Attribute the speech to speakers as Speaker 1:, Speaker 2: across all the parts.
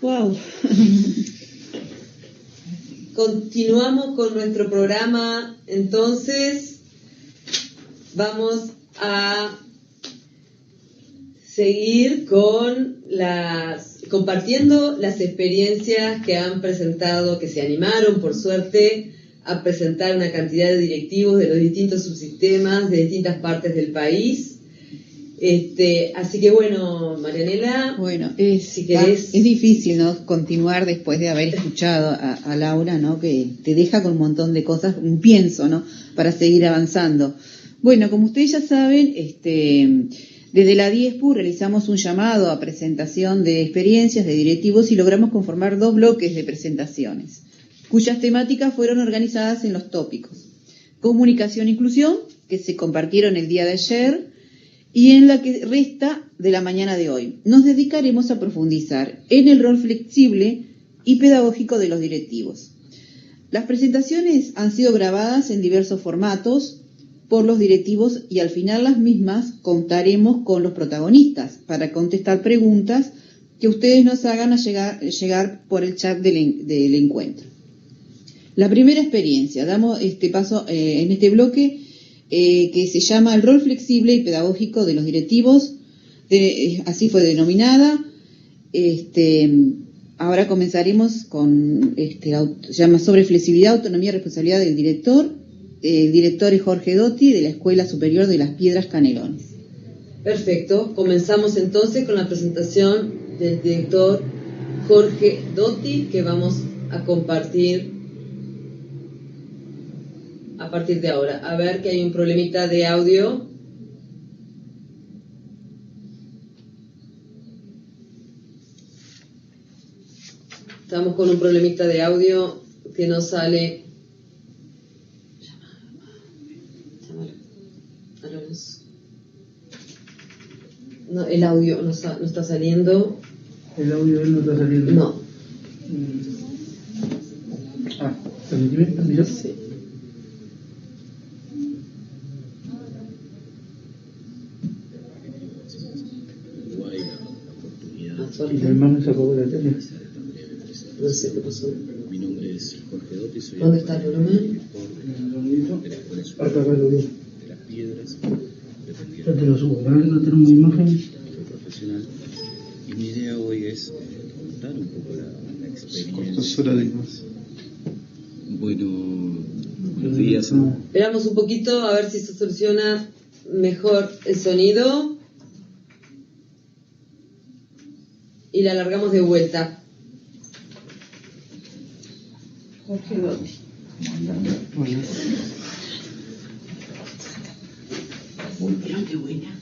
Speaker 1: Wow. Continuamos con nuestro programa, entonces vamos a seguir con compartiendo las experiencias que han presentado, que se animaron por suerte a presentar una cantidad de directivos de los distintos subsistemas de distintas partes del país. Así que bueno, Marianela,
Speaker 2: bueno,
Speaker 1: si querés...
Speaker 2: es difícil, ¿no?, continuar después de haber escuchado a Laura, ¿no?, que te deja con un montón de cosas, un pienso, ¿no?, para seguir avanzando. Bueno, como ustedes ya saben, desde la DIESPU realizamos un llamado a presentación de experiencias de directivos y logramos conformar 2 bloques de presentaciones, cuyas temáticas fueron organizadas en los tópicos: comunicación e inclusión, que se compartieron el día de ayer, y en la que resta de la mañana de hoy. Nos dedicaremos a profundizar en el rol flexible y pedagógico de los directivos. Las presentaciones han sido grabadas en diversos formatos por los directivos y al final las mismas contaremos con los protagonistas para contestar preguntas que ustedes nos hagan llegar por el chat del encuentro. La primera experiencia, damos paso en este bloque que se llama el rol flexible y pedagógico de los directivos, así fue denominada. Ahora comenzaremos con, se llama sobre flexibilidad, autonomía y responsabilidad del director. El director es Jorge Dotti, de la Escuela Superior de Las Piedras, Canelones.
Speaker 1: Perfecto, comenzamos entonces con la presentación del director Jorge Dotti, que vamos a compartir a partir de ahora. A ver, que hay un problemita de audio. Estamos con un problemita de audio que no sale. No, el audio no está saliendo.
Speaker 3: El audio no está saliendo.
Speaker 1: No.
Speaker 3: ¿Permíteme? ¿Mira?
Speaker 1: Sí.
Speaker 3: Y la imagen se apagó de la tele.
Speaker 1: No sé qué pasó.
Speaker 4: Mi nombre es Jorge Dotti, soy
Speaker 1: ¿Dónde está el volumen?
Speaker 3: De
Speaker 4: la Escuela
Speaker 3: Apagalo bien.
Speaker 4: de Las Piedras,
Speaker 3: Ya te lo subo. ¿Verdad que no tenemos imagen?
Speaker 4: soy profesional. Y mi idea hoy es contar un poco la experiencia. Bueno, buenos días.
Speaker 1: Esperamos un poquito a ver si se soluciona mejor el sonido. Y la alargamos de vuelta. Jorge Dotti.
Speaker 3: Bueno.
Speaker 1: Uy, pero qué buena.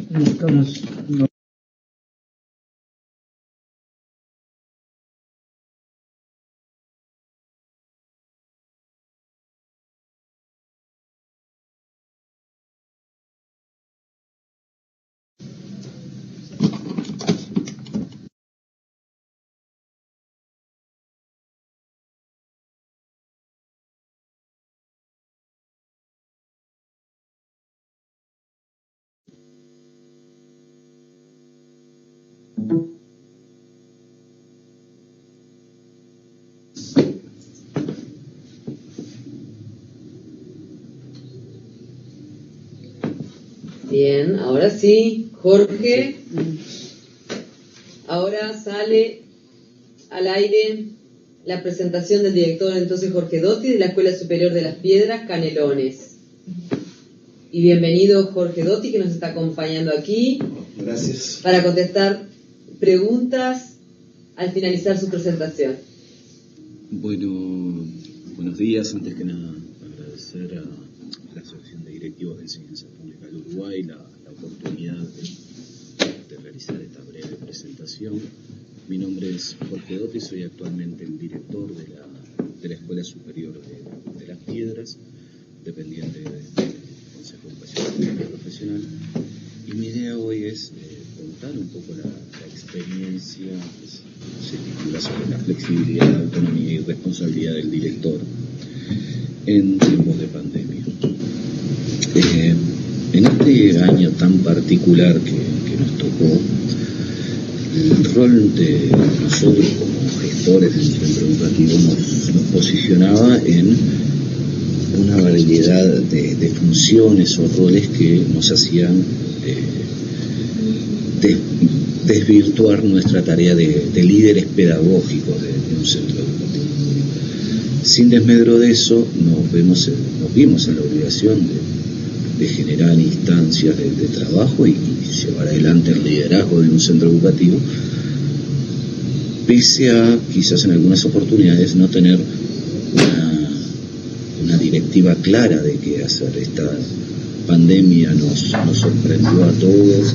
Speaker 3: No estamos... No.
Speaker 1: Bien, ahora sí, Jorge. Ahora sale al aire la presentación del director entonces Jorge Dotti de la Escuela Superior de Las Piedras, Canelones. Y bienvenido Jorge Dotti, que nos está acompañando aquí.
Speaker 5: Gracias.
Speaker 1: Para contestar preguntas al finalizar su presentación.
Speaker 4: Bueno, buenos días. Antes que nada, agradecer a la Asociación de Directivos de Enseñanza Pública del Uruguay la oportunidad de realizar esta breve presentación. Mi nombre es Jorge Dotti, soy actualmente el director de la Escuela Superior de Las Piedras, dependiente Consejo Educacional Profesional, y mi idea hoy es contar un poco la experiencia que se titula sobre la flexibilidad, autonomía y responsabilidad del director en tiempos de pandemia. En este año tan particular que nos tocó, el rol de nosotros como gestores del centro educativo nos posicionaba en una variedad de funciones o roles que nos hacían desvirtuar nuestra tarea de líderes pedagógicos de un centro educativo. Sin desmedro de eso, nos vimos en la obligación de generar instancias de trabajo y llevar adelante el liderazgo de un centro educativo, pese a quizás en algunas oportunidades no tener una directiva clara de qué hacer. Esta pandemia nos sorprendió a todos,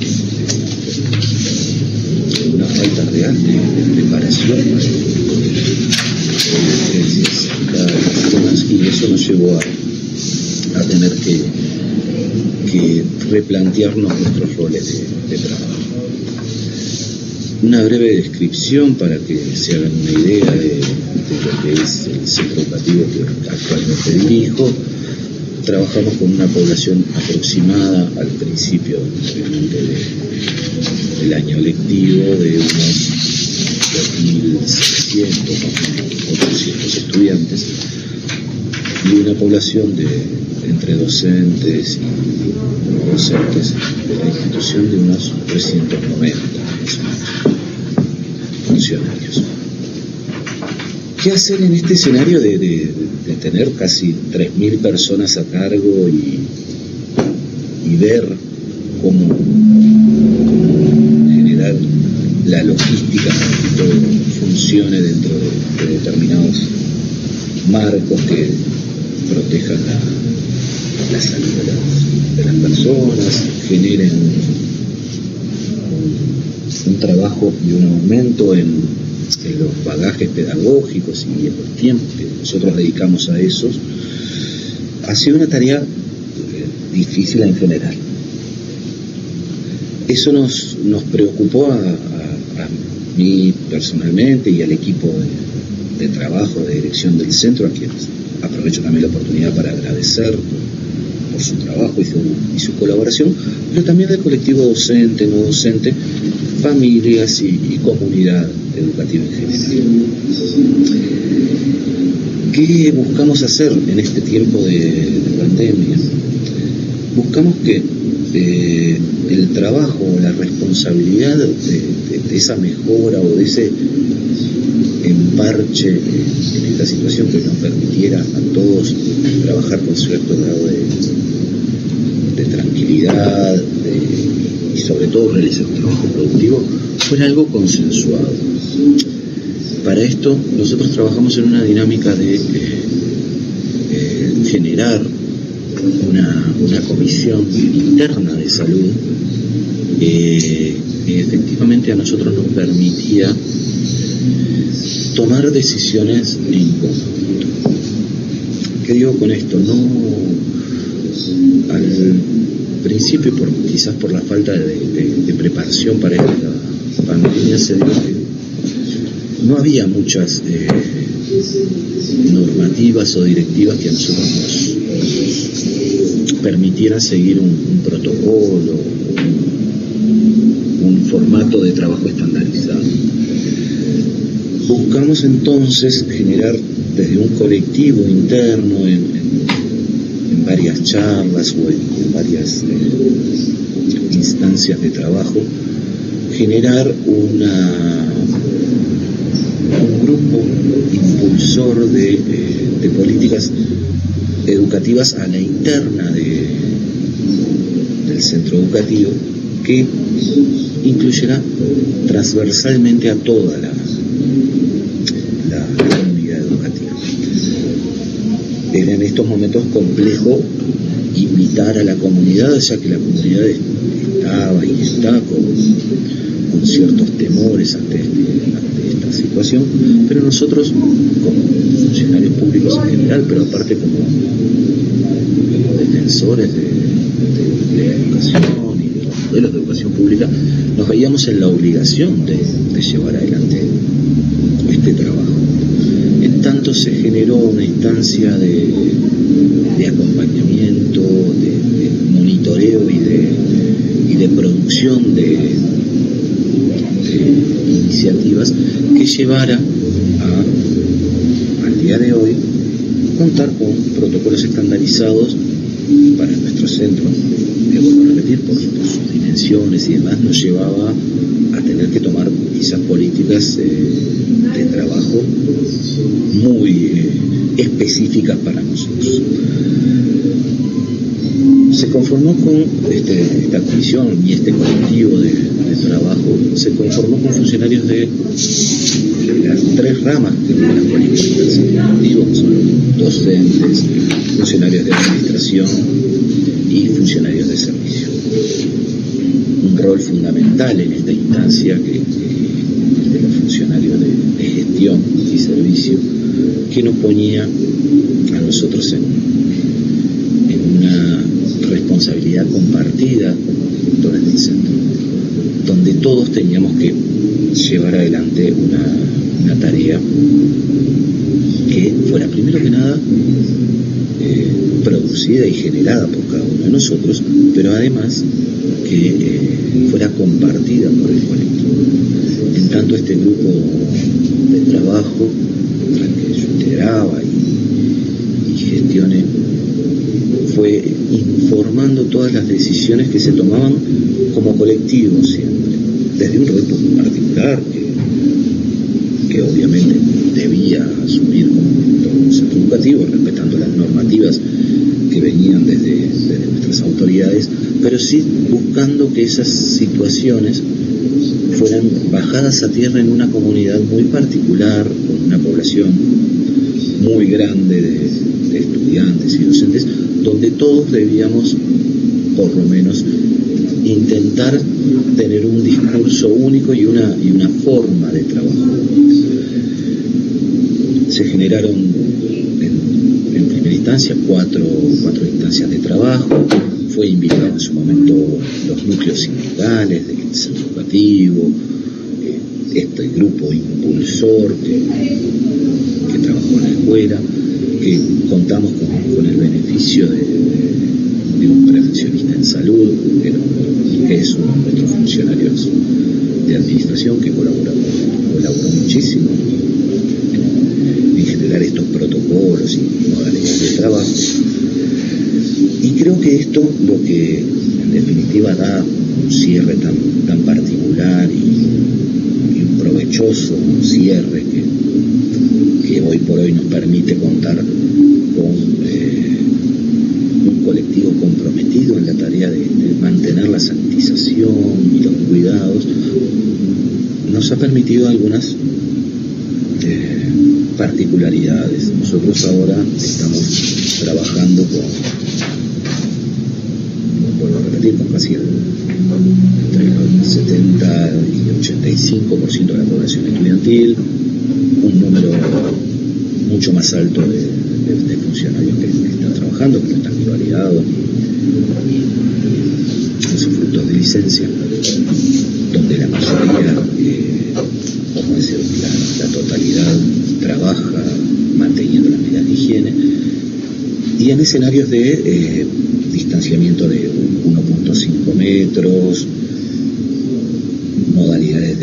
Speaker 4: una falta real de preparación y eso nos llevó a tener que replantearnos nuestros roles de trabajo. Una breve descripción para que se hagan una idea de lo que es el centro educativo que actualmente dirijo. Trabajamos con una población aproximada al principio del año lectivo de unos 2.600 o 800 estudiantes y una población entre docentes y no docentes de la institución de unos 390 funcionarios. ¿Qué hacer en este escenario de tener casi 3.000 personas a cargo y ver cómo generar la logística para que todo funcione dentro de determinados marcos que protejan la salud de las personas, generen un trabajo y un aumento en los bagajes pedagógicos y en los tiempos que nosotros dedicamos a esos? Ha sido una tarea difícil en general. Eso nos preocupó a mí personalmente y al equipo de trabajo, de dirección del centro, a quienes aprovecho también la oportunidad para agradecer por su trabajo y su colaboración, pero también del colectivo docente, no docente, familias y comunidad educativa en general. ¿Qué buscamos hacer en este tiempo de pandemia? Buscamos que el trabajo, la responsabilidad de esa mejora o de ese emparche en esta situación que nos permitiera a todos trabajar con cierto grado de tranquilidad y sobre todo realizar un trabajo productivo, fuera algo consensuado. Para esto nosotros trabajamos en una dinámica de generar una comisión interna de salud que efectivamente a nosotros nos permitía tomar decisiones en conjunto. ¿Qué digo con esto? No, al principio, quizás por la falta de preparación para esta pandemia, se dio que no había muchas normativas o directivas que a nosotros nos permitieran seguir un protocolo, un formato de trabajo estandarizado. Buscamos entonces generar desde un colectivo interno en varias charlas o en varias instancias de trabajo, generar un grupo impulsor de políticas educativas a la interna del centro educativo que incluyera transversalmente a toda la comunidad educativa. Era en estos momentos complejo invitar a la comunidad, ya que la comunidad estaba y está con ciertos temores ante esta situación, pero nosotros, como funcionarios públicos en general, pero aparte como desde defensores de la educación y de los modelos de educación pública, nos veíamos en la obligación de llevar adelante este trabajo. En tanto se generó una instancia de acompañamiento, de monitoreo y de producción de iniciativas que llevara al día de hoy contar con protocolos estandarizados para nuestro centro, que vuelvo a repetir, por sus dimensiones y demás, nos llevaba a tener que tomar quizás políticas de trabajo muy específicas para nosotros. Se conformó con esta comisión y este colectivo de trabajo, se conformó con funcionarios de las tres ramas que tienen las políticas del sector educativo, que son docentes, funcionarios de administración y funcionarios de servicio. Un rol fundamental en esta instancia que el de los funcionarios de gestión y servicio, que nos ponía a nosotros en una responsabilidad compartida con los directores del centro, donde todos teníamos que llevar adelante una tarea que fuera, primero que nada, producida y generada por cada uno de nosotros, pero además que fuera compartida por el colectivo. En tanto, este grupo de trabajo al que yo integraba y gestioné fue informando todas las decisiones que se tomaban como colectivo siempre, desde un rol particular que obviamente debía asumir como un centro educativo, respetando las normativas que venían desde nuestras autoridades, pero sí buscando que esas situaciones fueran bajadas a tierra en una comunidad muy particular, con una población muy grande de estudiantes y docentes, donde todos debíamos, por lo menos, intentar tener un discurso único y una forma de trabajo. Se generaron en primera instancia cuatro instancias de trabajo. Fue invitado en su momento los núcleos sindicales del centro educativo, este grupo impulsor que trabajó en la escuela, que contamos con el beneficio de un prevencionista en salud, que es uno de nuestros funcionarios de administración, que colaboró muchísimo en generar estos protocolos y modalidades de trabajo. Y creo que esto lo que en definitiva da un cierre tan particular y un provechoso cierre que hoy por hoy nos permite contar con un colectivo comprometido en la tarea de mantener la sanitización y los cuidados, nos ha permitido algunas particularidades. Nosotros ahora estamos trabajando vuelvo a repetir, con casi entre el 70 y 85% de la población estudiantil, un número mucho más alto de funcionarios que están trabajando, que no están rivalizados en sus frutos de licencia, donde la mayoría, vamos a decir, la totalidad trabaja manteniendo las medidas de higiene, y en escenarios de distanciamiento de 1.5 metros, modalidades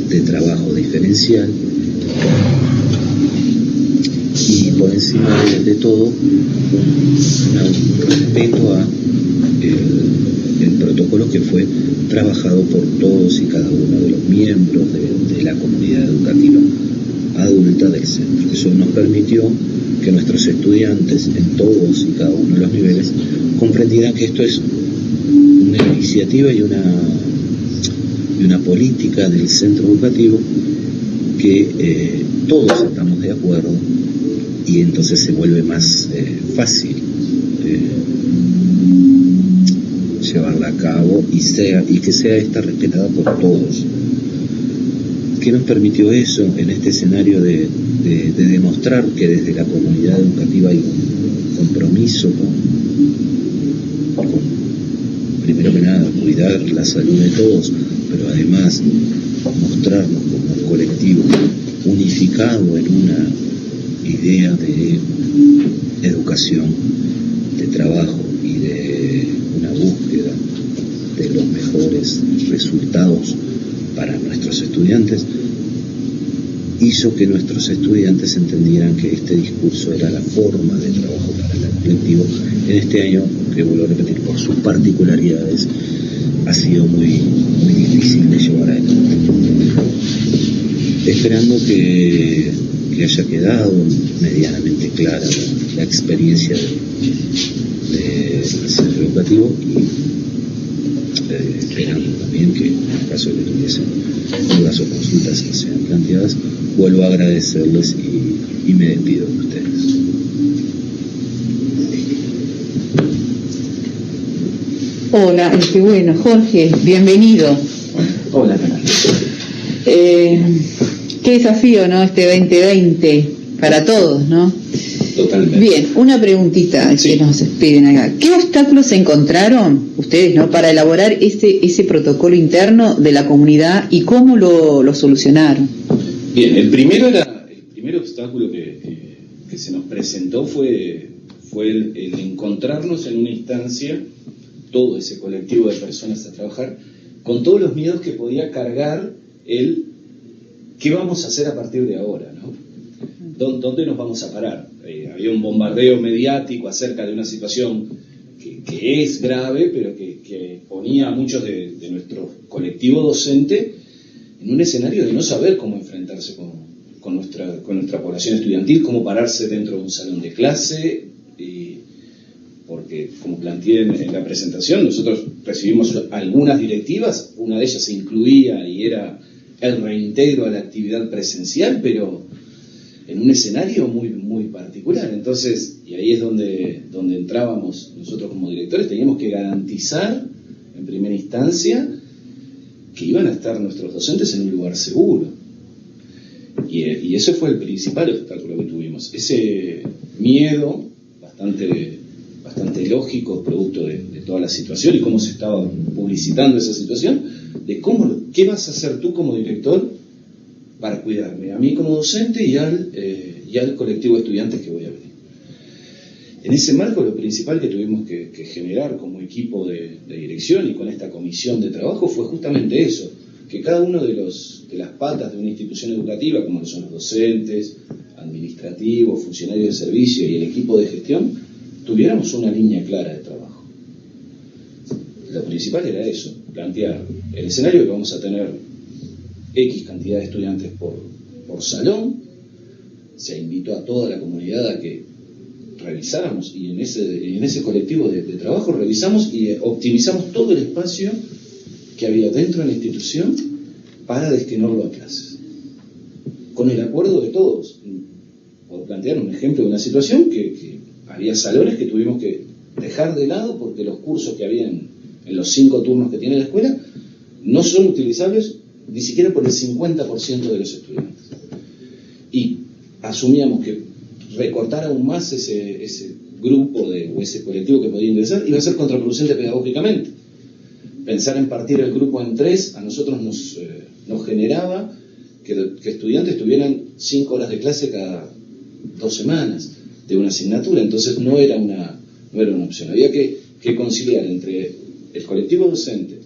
Speaker 4: de trabajo diferencial, y por encima de todo un respeto a el protocolo que fue trabajado por todos y cada uno de los miembros de la comunidad educativa adulta del centro. Eso nos permitió que nuestros estudiantes en todos y cada uno de los niveles comprendieran que esto es una iniciativa y una política del centro educativo que todos estamos de acuerdo, y entonces se vuelve más fácil llevarla a cabo y que sea esta respetada por todos. ¿Qué nos permitió eso en este escenario de demostrar que desde la comunidad educativa hay compromiso primero que nada, cuidar la salud de todos, pero además mostrarnos como un colectivo unificado en una idea de educación, de trabajo y de una búsqueda de los mejores resultados para nuestros estudiantes, hizo que nuestros estudiantes entendieran que este discurso era la forma de trabajo para el colectivo. En este año, que vuelvo a repetir, por sus particularidades, ha sido muy difícil de llevar adelante. Esperando que haya quedado medianamente clara la experiencia del centro educativo y esperando también que en el caso de que tuviesen dudas o consultas que sean planteadas, vuelvo a agradecerles y me despido de ustedes.
Speaker 2: Hola, bueno, Jorge, bienvenido.
Speaker 5: Hola, Canal.
Speaker 2: Qué desafío, ¿no? Este 2020 para todos, ¿no?
Speaker 5: Totalmente.
Speaker 2: Bien, una preguntita
Speaker 5: Sí.
Speaker 2: que nos piden acá. ¿Qué obstáculos encontraron ustedes, ¿no?, para elaborar ese protocolo interno de la comunidad y cómo lo solucionaron?
Speaker 5: Bien, el primer obstáculo que se nos presentó fue el encontrarnos en una instancia, todo ese colectivo de personas a trabajar, con todos los miedos que podía cargar el ¿qué vamos a hacer a partir de ahora, ¿no? ¿Dónde nos vamos a parar? Había un bombardeo mediático acerca de una situación que es grave, pero que ponía a muchos de nuestro colectivo docente en un escenario de no saber cómo enfrentarse con nuestra población estudiantil, cómo pararse dentro de un salón de clase, porque, como planteé en la presentación, nosotros recibimos algunas directivas, una de ellas se incluía y era el reintegro a la actividad presencial, pero en un escenario muy particular. Entonces, y ahí es donde entrábamos nosotros como directores, teníamos que garantizar en primera instancia que iban a estar nuestros docentes en un lugar seguro. Y ese fue el principal obstáculo que tuvimos. Ese miedo bastante lógico, producto de toda la situación y cómo se estaba publicitando esa situación, de qué vas a hacer tú como director para cuidarme a mí como docente y al colectivo de estudiantes que voy a venir. En ese marco, lo principal que tuvimos que generar como equipo de dirección y con esta comisión de trabajo fue justamente eso, que cada uno de las patas de una institución educativa, como son los docentes, administrativos, funcionarios de servicio y el equipo de gestión, tuviéramos una línea clara de trabajo. Lo principal era eso, plantear el escenario que vamos a tener X cantidad de estudiantes por salón. Se invitó a toda la comunidad a que revisáramos, y en ese colectivo de trabajo revisamos y optimizamos todo el espacio que había dentro de la institución para destinarlo a clases, con el acuerdo de todos. Por plantear un ejemplo de una situación que había salones que tuvimos que dejar de lado porque los cursos que habían en los 5 turnos que tiene la escuela no son utilizables ni siquiera por el 50% de los estudiantes. Y asumíamos que recortar aún más ese grupo o ese colectivo que podía ingresar iba a ser contraproducente pedagógicamente. Pensar en partir el grupo en 3 a nosotros nos generaba que estudiantes tuvieran 5 horas de clase cada 2 semanas de una asignatura. Entonces no era una opción. Había que conciliar entre el colectivo docente,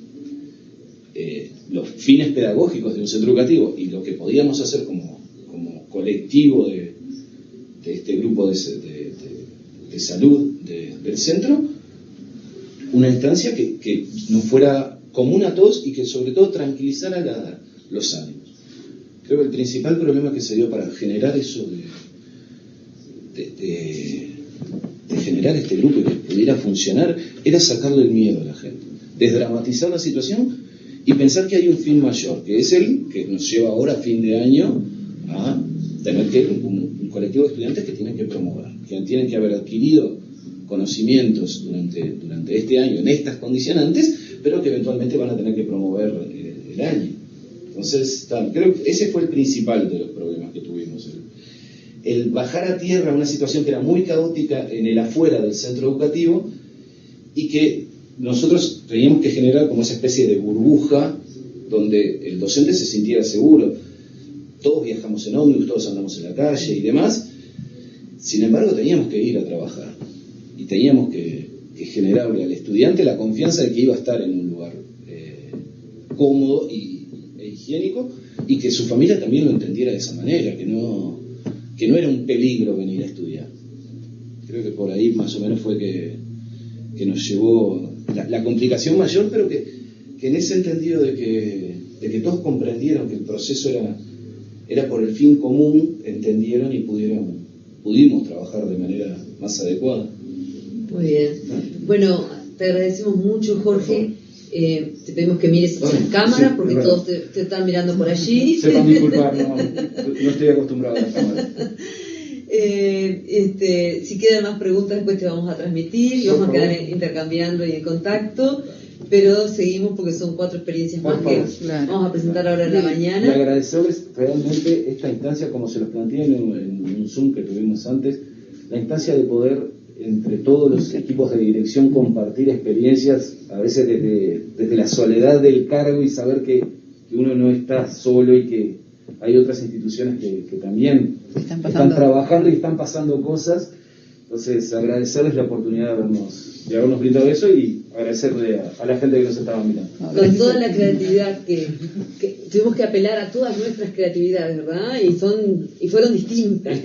Speaker 5: los fines pedagógicos de un centro educativo y lo que podíamos hacer como colectivo de este grupo de salud del centro, una instancia que nos fuera común a todos y que sobre todo tranquilizara los ánimos. Creo que el principal problema que se dio para generar eso de generar este grupo y que pudiera funcionar era sacarle el miedo a la gente, desdramatizar la situación y pensar que hay un fin mayor, que es el que nos lleva ahora a fin de año a tener que un colectivo de estudiantes que tienen que promover, que tienen que haber adquirido conocimientos durante este año en estas condicionantes, pero que eventualmente van a tener que promover el año. Entonces, creo que ese fue el principal de los problemas que tuvimos, el bajar a tierra una situación que era muy caótica en el afuera del centro educativo y que nosotros teníamos que generar como esa especie de burbuja donde el docente se sintiera seguro. Todos viajamos en ómnibus, todos andamos en la calle y demás. Sin embargo, teníamos que ir a trabajar y teníamos que generarle al estudiante la confianza de que iba a estar en un lugar cómodo e higiénico, y que su familia también lo entendiera de esa manera, que no era un peligro venir a estudiar. Creo que por ahí más o menos fue que nos llevó la complicación mayor, pero que en ese entendido de que todos comprendieron que el proceso era por el fin común, entendieron y pudimos trabajar de manera más adecuada.
Speaker 1: Muy bien. Bueno, te agradecemos mucho, Jorge. Te pedimos que mires hacia las cámaras, porque todos te están mirando por allí.
Speaker 5: Sepan disculpar, no estoy acostumbrado a las cámaras.
Speaker 1: Si quedan más preguntas, después te vamos a transmitir y vamos a quedar intercambiando y en contacto. Pero seguimos porque son 4 experiencias más que vamos a presentar ahora en la mañana.
Speaker 5: Y agradecerles realmente esta instancia, como se los planteé en un Zoom que tuvimos antes, la instancia de poder entre todos los equipos de dirección compartir experiencias, a veces desde la soledad del cargo, y saber que uno no está solo y que hay otras instituciones que también están trabajando y están pasando cosas. Entonces, agradecerles la oportunidad de habernos brindado eso, y agradecerle a la gente que nos estaba mirando.
Speaker 1: Con toda la creatividad que tuvimos que apelar a todas nuestras creatividades, ¿verdad? Y fueron distintas.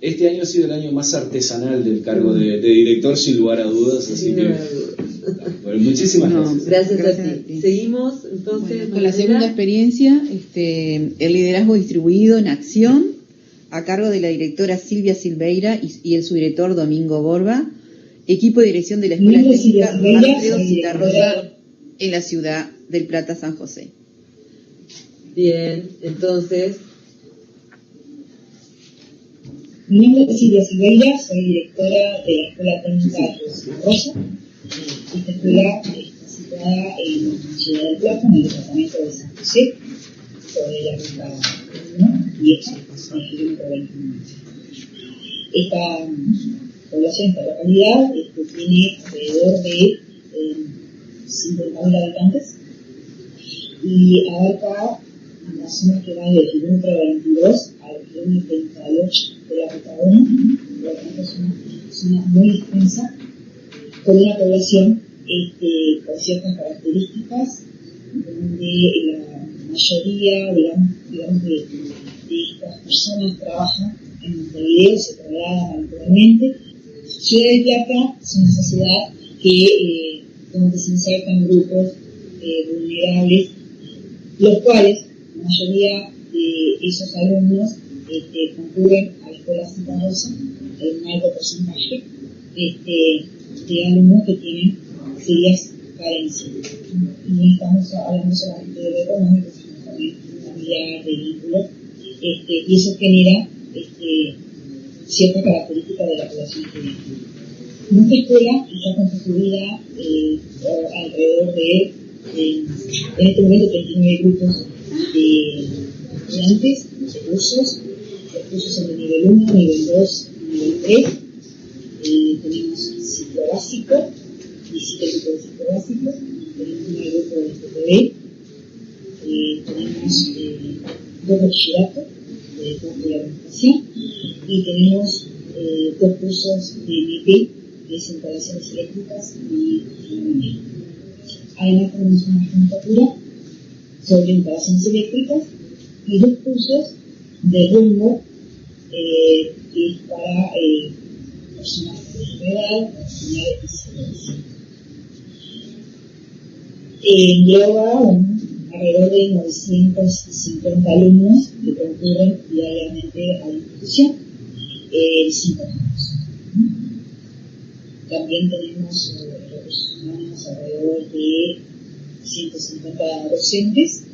Speaker 5: Este año ha sido el año más artesanal del cargo de director, sin lugar a dudas. Así que, bueno, muchísimas gracias.
Speaker 1: Gracias a ti. Seguimos entonces
Speaker 2: con la segunda experiencia, el liderazgo distribuido en acción, a cargo de la directora Silvia Silveira y el subdirector Domingo Borba, equipo de dirección de la Escuela Técnica Alfredo Citarrosa en la ciudad del Plata, San José.
Speaker 1: Bien, entonces.
Speaker 6: Mi nombre es Silvia Silveira, soy directora de la Escuela Técnica Alfredo Citarrosa. Esta escuela está situada en la ciudad del Plata, en el departamento de San José, sobre la ruta 1 y en el kilómetro 21. Esta población, esta localidad, tiene alrededor de 50.000 habitantes y abarca una zona que va del kilómetro 22 al kilómetro 38 de la ruta 1. Por lo tanto, es una zona muy extensa, con una población con ciertas características, donde la mayoría, digamos de estas personas trabajan en Montevideo, se trasladan habitualmente. Ciudad de Plata es una sociedad donde se insertan grupos vulnerables, los cuales, la mayoría de esos alumnos concurren a la Escuela Citarrosa, en un alto porcentaje de alumnos que tienen serias carencias. Y no estamos hablando solamente de lo económico, sino también familiar, de vínculos, y eso genera cierta característica de la población estudiantil. Nuestra escuela está constituida alrededor de, en este momento, 39 grupos de estudiantes, de cursos. Los cursos son de nivel 1, nivel 2 y nivel 3. Tenemos ciclo básico, 17 grupos de ciclo básico. Tenemos un grupo de FTV. Tenemos 2 bachilleratos de cuarto de administración, y tenemos 2 cursos de MP, que es instalaciones eléctricas y funcionamiento. Además tenemos una asignatura sobre instalaciones eléctricas y 2 cursos de rumbo, que es para personas de edad, personal y servicio. Engloba alrededor de 950 alumnos que concurren diariamente a la institución en 5 años. También tenemos recursos humanos alrededor de 150 docentes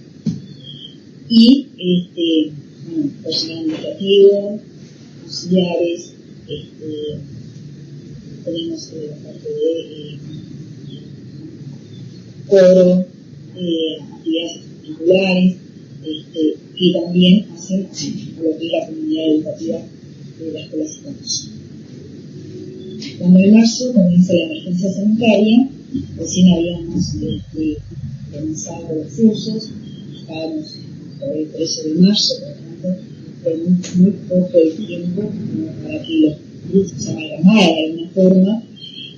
Speaker 6: y personal administrativo, auxiliares, tenemos la parte de coro, actividades particulares, que también hacen lo que es la comunidad educativa de la Escuela Citarrosa. Cuando en marzo comienza la emergencia sanitaria, recién habíamos comenzado los cursos, estábamos por el 13 de marzo, por lo tanto, fue muy poco el tiempo para que los grupos se amalgamaran de alguna forma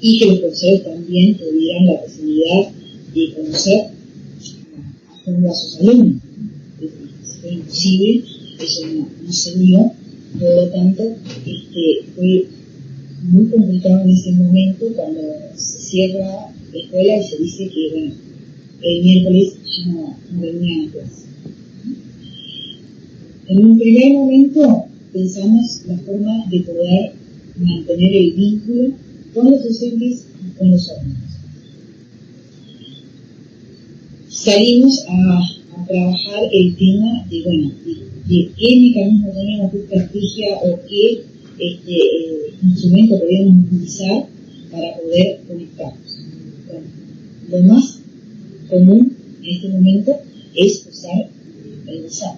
Speaker 6: y que los profesores también tuvieran la posibilidad de conocer a fondo a sus alumnos. Fue imposible, eso no se dio, por lo tanto, fue muy complicado en ese momento cuando se cierra la escuela y se dice que, bueno, el miércoles ya no venían a clase. En un primer momento pensamos la forma de poder mantener el vínculo con los docentes y con los alumnos. Salimos a trabajar el tema de, bueno, de qué mecanismo teníamos, qué estrategia o qué instrumento podíamos utilizar para poder conectarnos. Bueno, lo más común en este momento es usar el WhatsApp.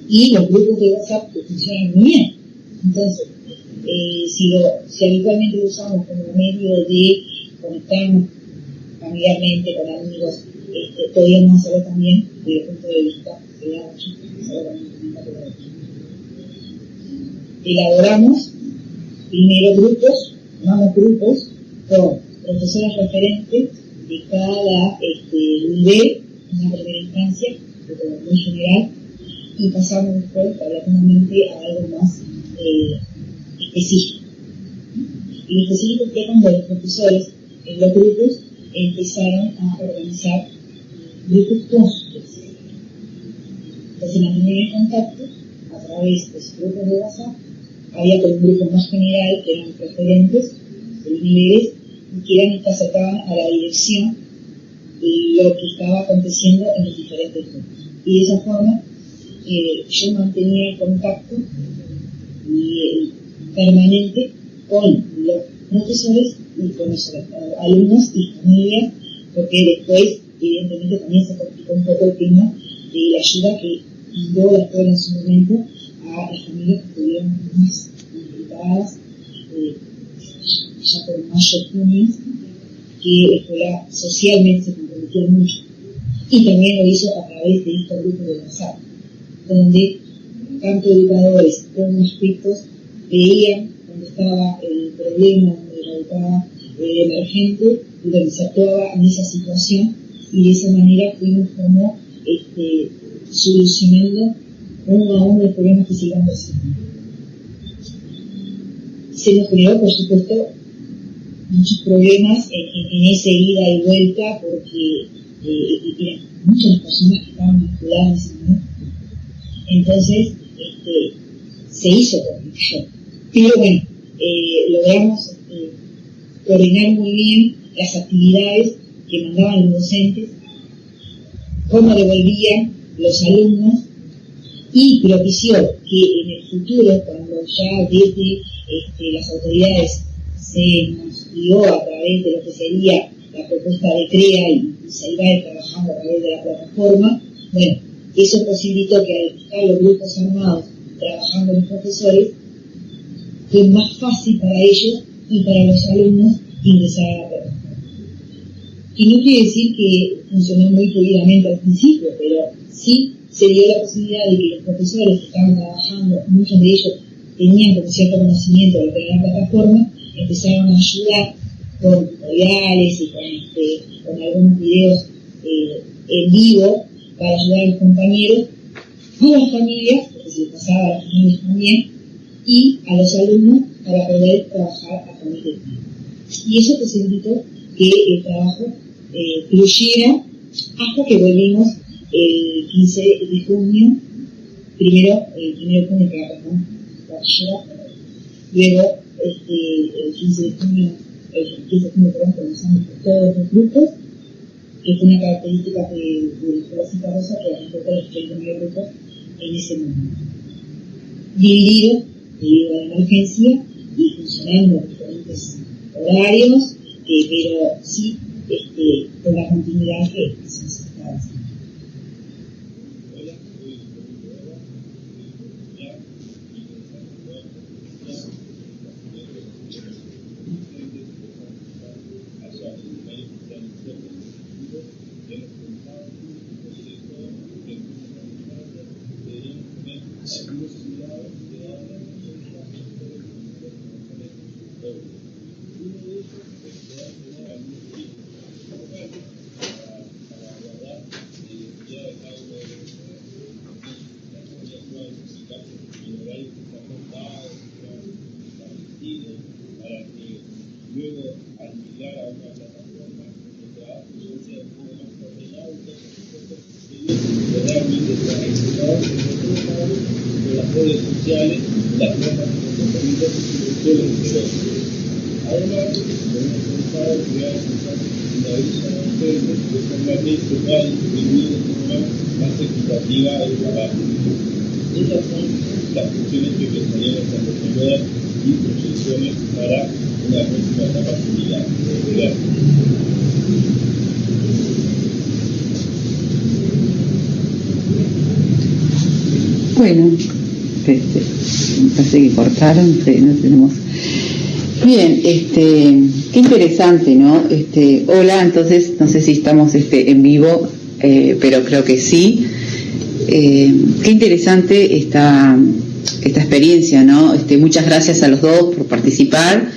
Speaker 6: Y los grupos de WhatsApp que funcionan muy bien. Entonces, si habitualmente lo usamos como medio de conectarnos familiarmente con amigos, podríamos hacerlo también desde el punto de vista pedagógico. Elaboramos primero grupos, llamamos grupos, con profesores referentes de cada nivel, en una primera instancia, pero muy general, y pasamos después paulatinamente a algo más específico. Y lo específico fue cuando los profesores en los grupos empezaron a organizar grupos con sus clases. Entonces mantenían el contacto a través de sus grupos de WhatsApp. Había un grupo más general que eran referentes de los niveles y que eran los que acercaban a la dirección lo que estaba aconteciendo en los diferentes grupos. Y de esa forma yo mantenía el contacto permanente con los profesores y con los alumnos y familias, porque después, evidentemente, también se complicó un poco el tema de la ayuda que dio la escuela en su momento a las familias que estuvieron más complicadas, ya por mayo-junio, que la escuela socialmente se comprometió mucho. Y también lo hizo a través de estos grupos de WhatsApp, donde tanto educadores como aspectos veían donde estaba el problema, donde radicaba el emergente y donde se actuaba en esa situación, y de esa manera fuimos como solucionando uno a uno los problemas que se iban presentando. Se nos generó, por supuesto, muchos problemas en ese ida y vuelta, porque eran muchas las personas que estaban vinculadas en ese momento. Entonces, se hizo complicado. Pero bueno, logramos coordinar muy bien las actividades que mandaban los docentes, cómo devolvían los alumnos, y propició que en el futuro, cuando ya desde las autoridades se nos dio a través de lo que sería la propuesta de CREA y se iba a ir trabajando a través de la plataforma, bueno, eso posibilitó que al estar los grupos armados trabajando los profesores, fue más fácil para ellos y para los alumnos ingresar a la plataforma. Y no quiere decir que funcionó muy fluidamente al principio, pero sí se dio la posibilidad de que los profesores que estaban trabajando, muchos de ellos tenían como cierto conocimiento de lo que era la plataforma, empezaron a ayudar con tutoriales y con algunos videos en vivo para ayudar a los compañeros, a las familias, porque se les pasaba a las familias también, y a los alumnos para poder trabajar a través del tiempo. Y eso posibilitó que el trabajo fluyera hasta que volvimos el 15 de junio, primero el 1 de junio que agarramos la ayuda, luego el 15 de junio, comenzamos con todos los grupos, que fue una característica de la Escuela Santa Rosa, que arrancó con los 39 grupos en ese momento. Dividido debido a la emergencia y funcionando en diferentes horarios, pero sí con la continuidad que se necesitaba hacer.
Speaker 2: Bueno, me parece que cortaron, no tenemos. Bien, qué interesante, ¿no? Hola, entonces, no sé si estamos en vivo, pero creo que sí. Qué interesante esta experiencia, ¿no? Muchas gracias a los dos por participar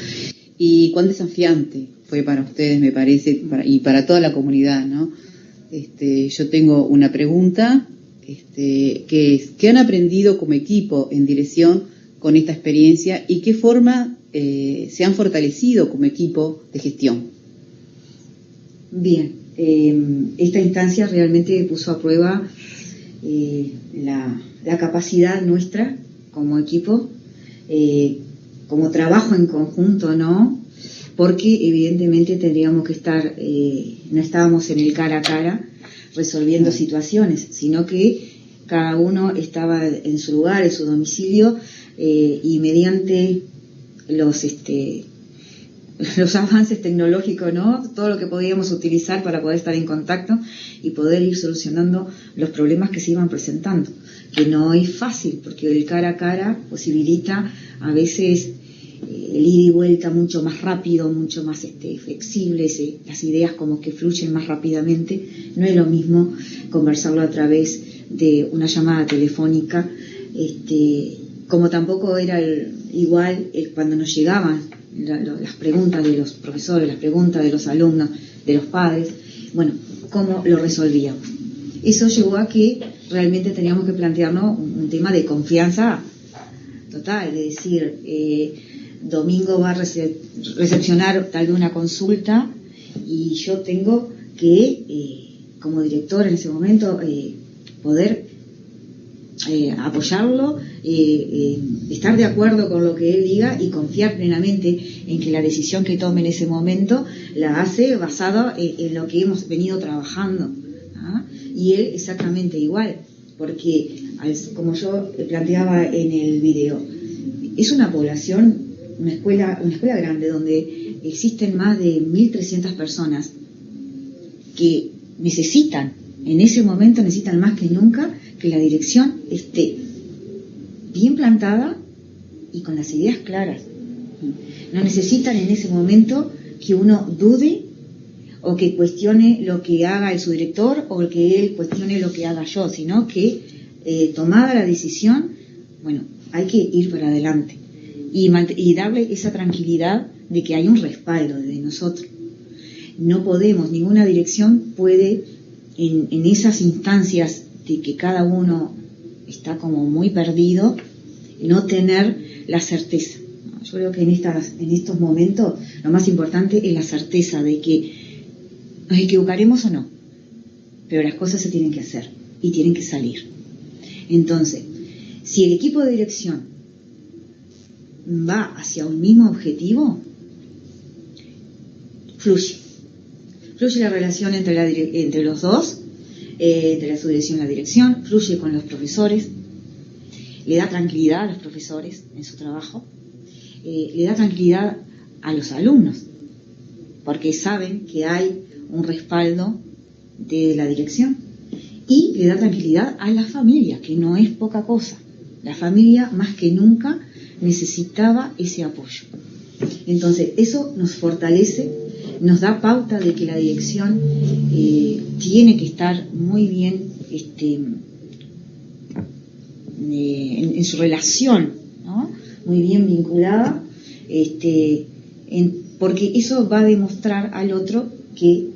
Speaker 2: y cuán desafiante fue para ustedes, me parece, y para toda la comunidad, ¿no? Yo tengo una pregunta, que es, ¿qué han aprendido como equipo en dirección con esta experiencia y qué forma se han fortalecido como equipo de gestión?
Speaker 6: Bien, esta instancia realmente puso a prueba la capacidad nuestra como equipo, como trabajo en conjunto, ¿no? Porque evidentemente tendríamos que estar, no estábamos en el cara a cara resolviendo situaciones, sino que cada uno estaba en su lugar, en su domicilio, y mediante los avances tecnológicos, ¿no? Todo lo que podíamos utilizar para poder estar en contacto y poder ir solucionando los problemas que se iban presentando, que no es fácil, porque el cara a cara posibilita a veces el ida y vuelta mucho más rápido, mucho más flexible, las ideas como que fluyen más rápidamente. No es lo mismo conversarlo a través de una llamada telefónica, como tampoco era igual cuando nos llegaban las preguntas de los profesores, las preguntas de los alumnos, de los padres, bueno, cómo lo resolvíamos. Eso llevó a que realmente teníamos que plantearnos un tema de confianza total, es decir, Domingo va a recepcionar tal vez una consulta y yo tengo que, como director en ese momento, poder apoyarlo, estar de acuerdo con lo que él diga y confiar plenamente en que la decisión que tome en ese momento la hace basada en lo que hemos venido trabajando, ¿ah? Y él exactamente igual, porque como yo planteaba en el video, es una población, una escuela grande donde existen más de 1.300 personas que necesitan, en ese momento necesitan más que nunca que la dirección esté bien plantada y con las ideas claras. No necesitan en ese momento que uno dude o que cuestione lo que haga el subdirector o que él cuestione lo que haga yo, sino que tomada la decisión, bueno, hay que ir para adelante y darle esa tranquilidad de que hay un respaldo de nosotros. No podemos, ninguna dirección puede en esas instancias de que cada uno está como muy perdido, no tener la certeza. Yo creo que en estos momentos lo más importante es la certeza de que nos equivocaremos o no, pero las cosas se tienen que hacer y tienen que salir. Entonces, si el equipo de dirección va hacia un mismo objetivo, fluye la relación entre los dos, entre la subdirección y la dirección, fluye con los profesores, le da tranquilidad a los profesores en su trabajo, le da tranquilidad a los alumnos, porque saben que hay un respaldo de la dirección, y le da tranquilidad a la familia, que no es poca cosa. La familia más que nunca necesitaba ese apoyo. Entonces, eso nos fortalece, nos da pauta de que la dirección
Speaker 2: tiene que estar muy bien en su relación, ¿no? Muy bien vinculada, porque eso va a demostrar al otro que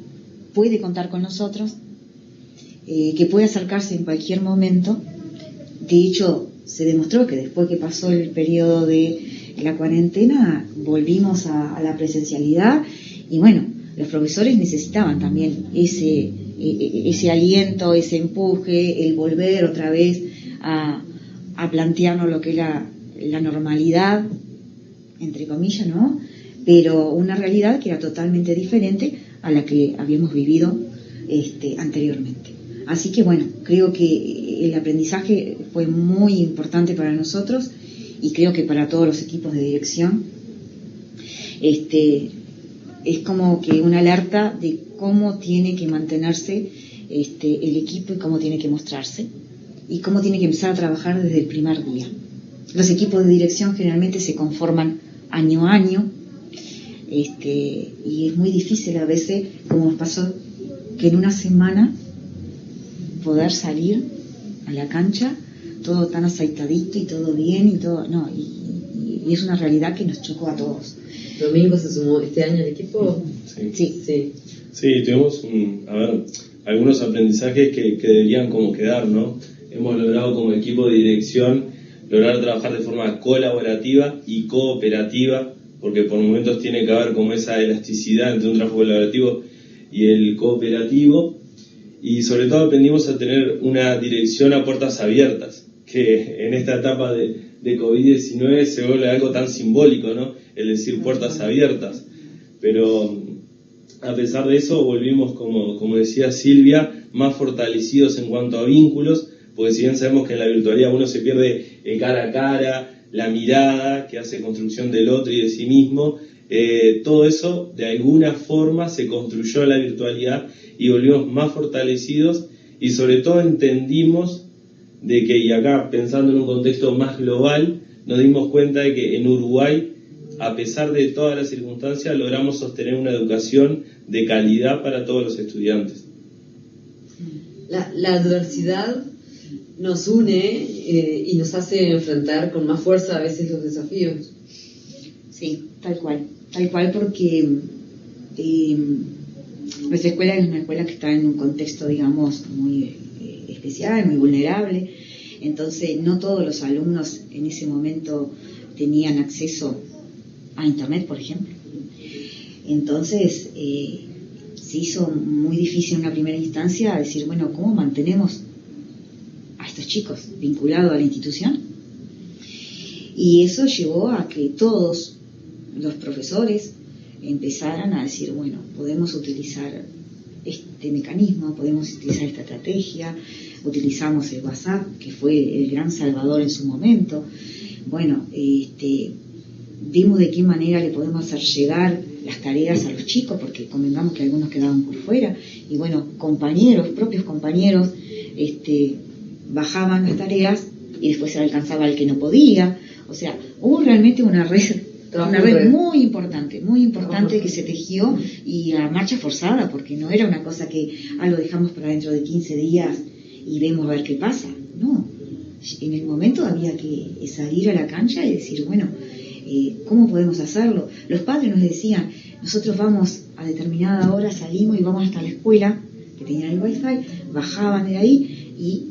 Speaker 2: puede contar con nosotros, que puede acercarse en cualquier momento. De hecho, se demostró que después que pasó el periodo de la cuarentena, volvimos a la presencialidad, y bueno, los profesores necesitaban también ese aliento, ese empuje, el volver otra vez a plantearnos lo que es la normalidad, entre comillas, ¿no? Pero una realidad que era totalmente diferente a la que habíamos vivido anteriormente. Así que bueno, creo que el aprendizaje fue muy importante para nosotros, y creo que para todos los equipos de dirección. Es como que una alerta de cómo tiene que mantenerse el equipo, y cómo tiene que mostrarse, y cómo tiene que empezar a trabajar desde el primer día. Los equipos de dirección generalmente se conforman año a año, y es muy difícil a veces, como nos pasó, que en una semana poder salir a la cancha todo tan aceitadito y todo bien y todo, no, y es una realidad que nos chocó a todos.
Speaker 1: ¿Domingo se sumó este año al equipo?
Speaker 7: Sí, tuvimos algunos aprendizajes que deberían como quedar, ¿no? Hemos logrado como equipo de dirección lograr trabajar de forma colaborativa y cooperativa, porque por momentos tiene que haber como esa elasticidad entre un trabajo colaborativo y el cooperativo, y sobre todo aprendimos a tener una dirección a puertas abiertas, que en esta etapa de COVID-19 se vuelve algo tan simbólico, ¿no? El decir puertas abiertas. Pero a pesar de eso volvimos, como decía Silvia, más fortalecidos en cuanto a vínculos, porque si bien sabemos que en la virtualidad uno se pierde el cara a cara, la mirada que hace construcción del otro y de sí mismo, todo eso de alguna forma se construyó en la virtualidad y volvimos más fortalecidos, y sobre todo entendimos de que, y acá pensando en un contexto más global, nos dimos cuenta de que en Uruguay, a pesar de todas las circunstancias, logramos sostener una educación de calidad para todos los estudiantes.
Speaker 1: La adversidad nos une y nos hace enfrentar con más fuerza a veces los desafíos.
Speaker 2: Sí, tal cual, porque nuestra escuela es una escuela que está en un contexto, digamos, muy especial, muy vulnerable. Entonces no todos los alumnos en ese momento tenían acceso a internet, por ejemplo. Entonces se hizo muy difícil en una primera instancia decir, bueno, ¿cómo mantenemos a estos chicos vinculados a la institución? Y eso llevó a que todos los profesores empezaran a decir, bueno, podemos utilizar este mecanismo, podemos utilizar esta estrategia. Utilizamos el WhatsApp, que fue el gran salvador en su momento. Bueno, vimos de qué manera le podemos hacer llegar las tareas a los chicos, porque convengamos que algunos quedaban por fuera, y bueno, propios compañeros, bajaban las tareas y después se alcanzaba el que no podía. O sea, hubo realmente una red muy importante que se tejió, y a marcha forzada, porque no era una cosa que lo dejamos para dentro de 15 días y vemos a ver qué pasa. No, en el momento había que salir a la cancha y decir, bueno, ¿cómo podemos hacerlo? Los padres nos decían, nosotros vamos a determinada hora, salimos y vamos hasta la escuela, que tenía el wifi, bajaban de ahí y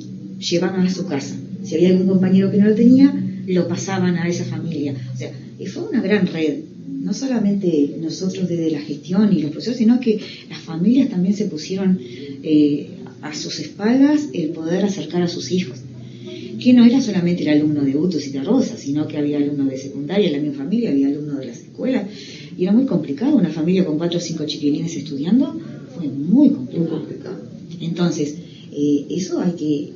Speaker 2: llevaban a su casa. Si había algún compañero que no lo tenía, lo pasaban a esa familia. O sea, fue una gran red. No solamente nosotros desde la gestión y los profesores, sino que las familias también se pusieron a sus espaldas el poder acercar a sus hijos. Que no era solamente el alumno de Utos y de Rosa, sino que había alumnos de secundaria, en la misma familia, había alumnos de las escuelas. Y era muy complicado, una familia con 4 o 5 chiquilines estudiando, fue muy complicado. Entonces, eso hay que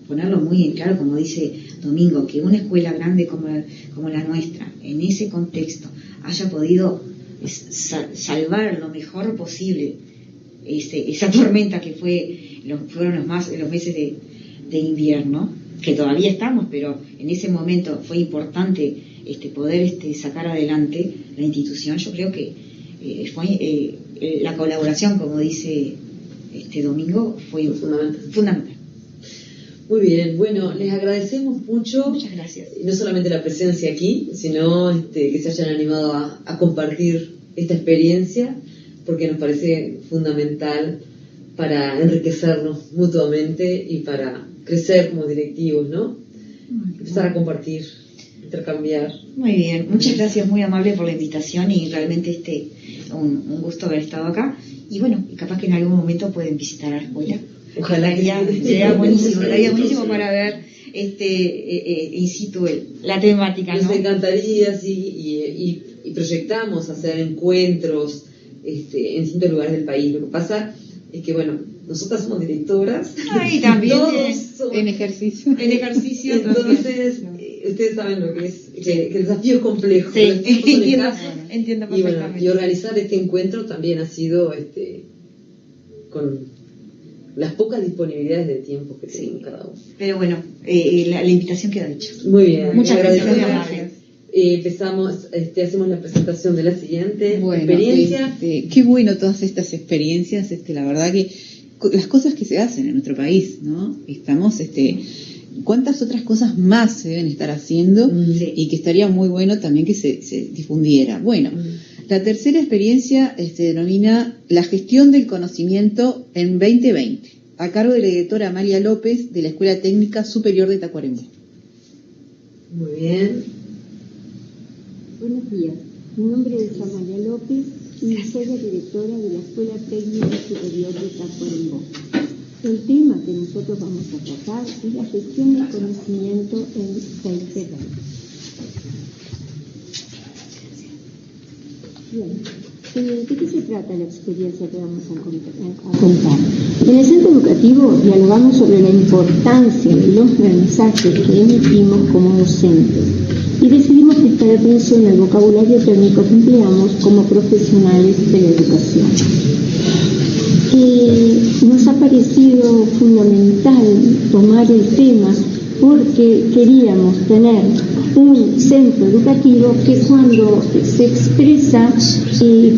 Speaker 2: ponerlo muy en claro, como dice Domingo, que una escuela grande como la nuestra, en ese contexto, haya podido salvar lo mejor posible esa tormenta que fueron los meses de invierno, que todavía estamos, pero en ese momento fue importante poder sacar adelante la institución. Yo creo que fue la colaboración, como dice
Speaker 6: este domingo fue fundamental.
Speaker 1: Muy bien, bueno, les agradecemos mucho.
Speaker 6: Muchas gracias.
Speaker 1: No solamente la presencia aquí, sino que se hayan animado a compartir esta experiencia, porque nos parece fundamental para enriquecernos mutuamente y para crecer como directivos, ¿no? Empezar a compartir, intercambiar.
Speaker 6: Muy bien, muchas gracias, muy amable por la invitación y realmente un gusto haber estado acá. Y bueno, capaz que en algún momento pueden visitar la escuela.
Speaker 1: Ojalá que
Speaker 6: sería buenísimo para ver in situ la temática, ¿no?
Speaker 1: Nos encantaría, sí, y proyectamos hacer encuentros en distintos lugares del país. Lo que pasa es que, bueno, nosotras somos directoras.
Speaker 6: Y también
Speaker 2: en ejercicio.
Speaker 1: Entonces, ustedes saben lo que es, que el desafío es complejo.
Speaker 6: Sí, entiendo perfectamente.
Speaker 1: Y bueno, y organizar este encuentro también ha sido con las pocas disponibilidades de tiempo que tenemos cada uno.
Speaker 6: Pero bueno, la invitación queda hecha.
Speaker 1: Muy bien.
Speaker 6: Muchas gracias.
Speaker 1: Empezamos, hacemos la presentación de la siguiente experiencia.
Speaker 2: Qué bueno todas estas experiencias, la verdad que las cosas que se hacen en nuestro país, ¿no? Estamos, cuántas otras cosas más se deben estar haciendo y que estaría muy bueno también que se difundiera. Bueno, la tercera experiencia se denomina la gestión del conocimiento en 2020, a cargo de la directora Amalia López de la Escuela Técnica Superior de Tacuarembó.
Speaker 1: Muy bien.
Speaker 8: Buenos días, mi nombre es Amalia López y soy la directora de la Escuela Técnica Superior de Tacuarembó. El tema que nosotros vamos a tratar es la gestión del conocimiento en 2020. Bien, ¿de qué se trata la experiencia que vamos a contar? En el centro educativo dialogamos sobre la importancia de los mensajes que emitimos como docentes y decidimos prestar atención al vocabulario técnico que empleamos como profesionales de la educación. Nos ha parecido fundamental tomar el tema porque queríamos tener un centro educativo que cuando se expresa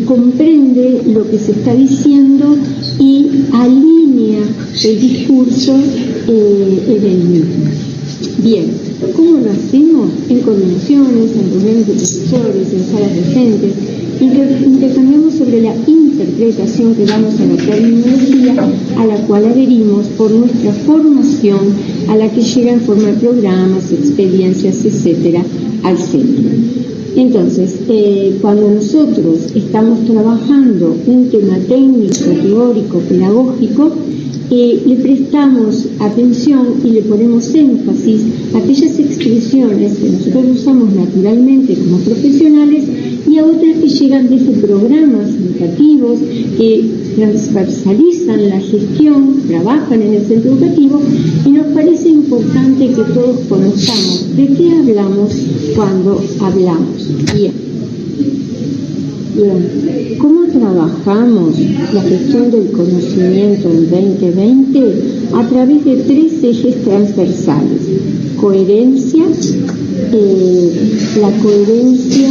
Speaker 8: comprende lo que se está diciendo y alinea el discurso en el mismo. Bien, ¿cómo lo hacemos? En coordinaciones, en reuniones de profesores, en salas docentes, intercambiamos sobre la interpretación que damos a la terminología a la cual adherimos por nuestra formación, a la que llega en forma de programas, experiencias, etcétera, al centro. Entonces, cuando nosotros estamos trabajando un tema técnico, teórico, pedagógico, le prestamos atención y le ponemos énfasis a aquellas expresiones que nosotros usamos naturalmente como profesionales y a otras que llegan desde programas educativos que transversalizan la gestión, trabajan en el centro educativo y nos parece importante que todos conozcamos de qué hablamos cuando hablamos. Bien. ¿Cómo trabajamos la gestión del conocimiento en 2020? A través de 3 ejes transversales. Coherencia. La coherencia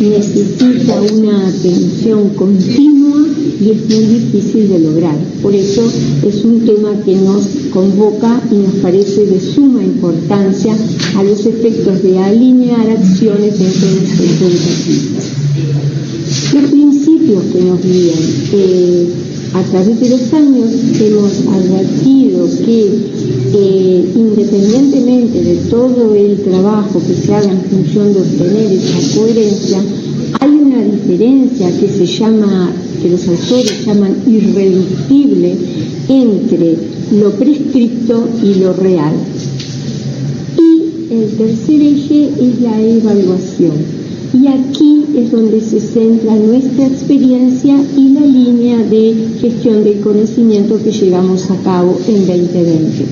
Speaker 8: necesita una atención continua y es muy difícil de lograr. Por eso es un tema que nos convoca y nos parece de suma importancia a los efectos de alinear acciones dentro del centro educativo. Los principios que nos guían. A través de los años hemos advertido que independientemente de todo el trabajo que se haga en función de obtener esa coherencia, hay una diferencia que los autores llaman irreductible entre lo prescripto y lo real. Y el tercer eje es la evaluación. Y aquí es donde se centra nuestra experiencia y la línea de gestión del conocimiento que llevamos a cabo en 2020.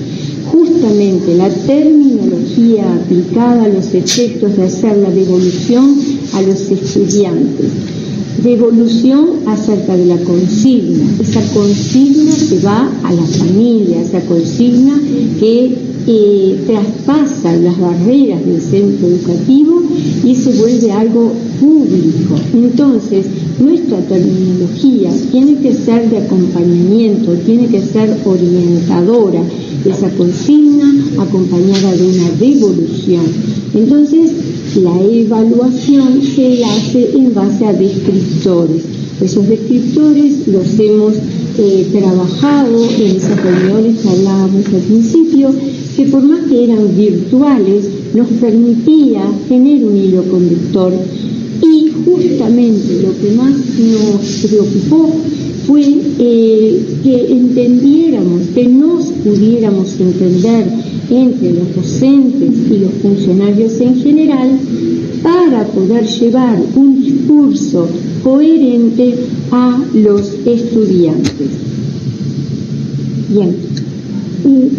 Speaker 8: Justamente la terminología aplicada a los efectos de hacer la devolución a los estudiantes. Devolución acerca de la consigna. Esa consigna se va a la familia, esa consigna que traspasa las barreras del centro educativo y se vuelve algo público. Entonces, nuestra terminología tiene que ser de acompañamiento, tiene que ser orientadora, esa consigna acompañada de una devolución. Entonces, la evaluación se hace en base a descriptores. Esos descriptores los hemos trabajado en esas reuniones que hablábamos al principio, que por más que eran virtuales, nos permitía tener un hilo conductor. Y justamente lo que más nos preocupó fue que entendiéramos, que nos pudiéramos entender entre los docentes y los funcionarios en general para poder llevar un discurso coherente a los estudiantes. Bien,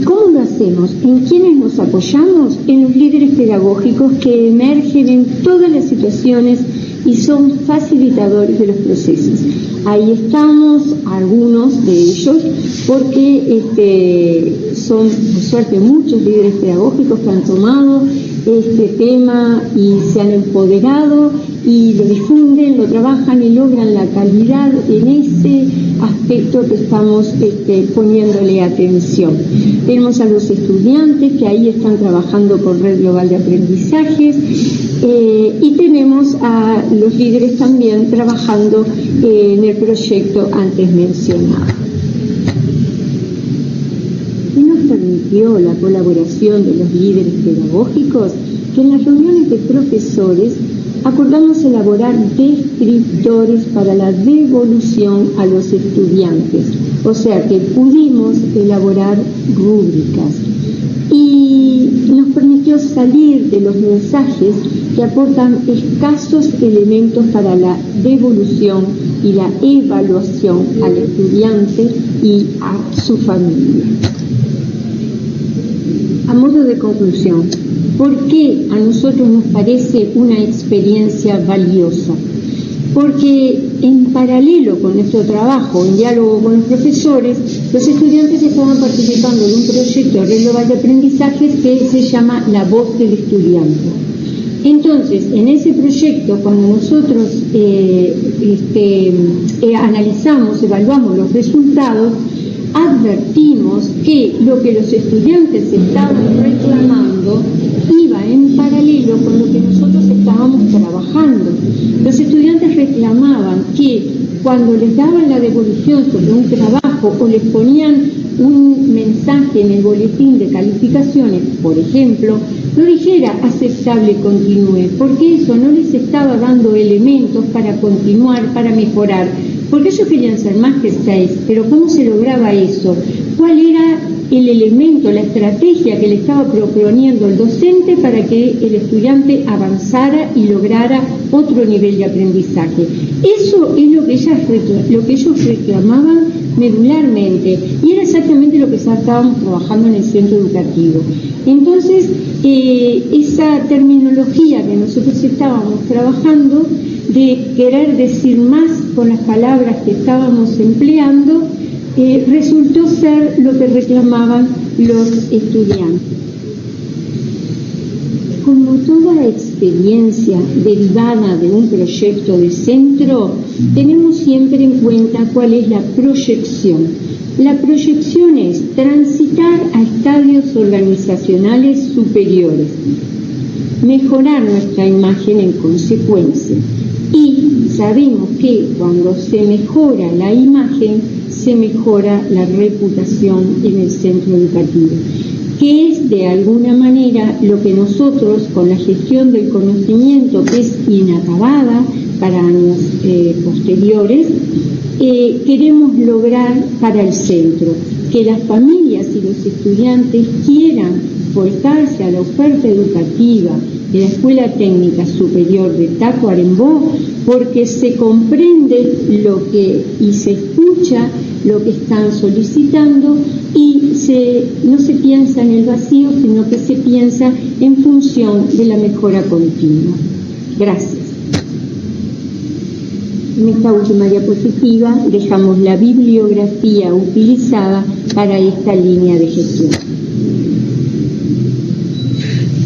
Speaker 8: ¿cómo lo hacemos? ¿En quiénes nos apoyamos? En los líderes pedagógicos que emergen en todas las situaciones y son facilitadores de los procesos. Ahí estamos, algunos de ellos, porque son, por suerte, muchos líderes pedagógicos que han tomado este tema y se han empoderado y lo difunden, lo trabajan y logran la calidad en ese aspecto que estamos poniéndole atención. Tenemos a los estudiantes que ahí están trabajando con Red Global de Aprendizajes y tenemos a los líderes también trabajando en el proyecto antes mencionado. ¿Qué nos permitió la colaboración de los líderes pedagógicos? Que en las reuniones de profesores acordamos elaborar descriptores para la devolución a los estudiantes, o sea que pudimos elaborar rúbricas y nos permitió salir de los mensajes que aportan escasos elementos para la devolución y la evaluación al estudiante y a su familia. A modo de conclusión, ¿por qué a nosotros nos parece una experiencia valiosa? Porque en paralelo con nuestro trabajo, en diálogo con los profesores, los estudiantes estaban participando de un proyecto de Red Global de Aprendizajes que se llama La Voz del Estudiante. Entonces, en ese proyecto, cuando nosotros analizamos, evaluamos los resultados, advertimos que lo que los estudiantes estaban reclamando iba en paralelo con lo que nosotros estábamos trabajando. Los estudiantes reclamaban que cuando les daban la devolución sobre un trabajo o les ponían un mensaje en el boletín de calificaciones, por ejemplo, no dijera aceptable, continúe, porque eso no les estaba dando elementos para continuar, para mejorar, porque ellos querían ser más que 6, pero ¿cómo se lograba eso? ¿Cuál era el elemento, la estrategia que le estaba proponiendo el docente para que el estudiante avanzara y lograra otro nivel de aprendizaje? Eso es lo que ellos reclamaban medularmente y era exactamente lo que estábamos trabajando en el centro educativo. Entonces, esa terminología que nosotros estábamos trabajando de querer decir más con las palabras que estábamos empleando, resultó ser lo que reclamaban los estudiantes. Como toda experiencia derivada de un proyecto de centro, tenemos siempre en cuenta cuál es la proyección. La proyección es transitar a estadios organizacionales superiores, mejorar nuestra imagen en consecuencia. Y sabemos que cuando se mejora la imagen, se mejora la reputación en el centro educativo, que es de alguna manera lo que nosotros con la gestión del conocimiento, que es inacabada para años posteriores, queremos lograr para el centro, que las familias y los estudiantes quieran volcarse a la oferta educativa de la Escuela Técnica Superior de Tacuarembó, porque se comprende y se escucha lo que están solicitando y no se piensa en el vacío, sino que se piensa en función de la mejora continua. Gracias. En esta última diapositiva dejamos la bibliografía utilizada para esta línea de gestión.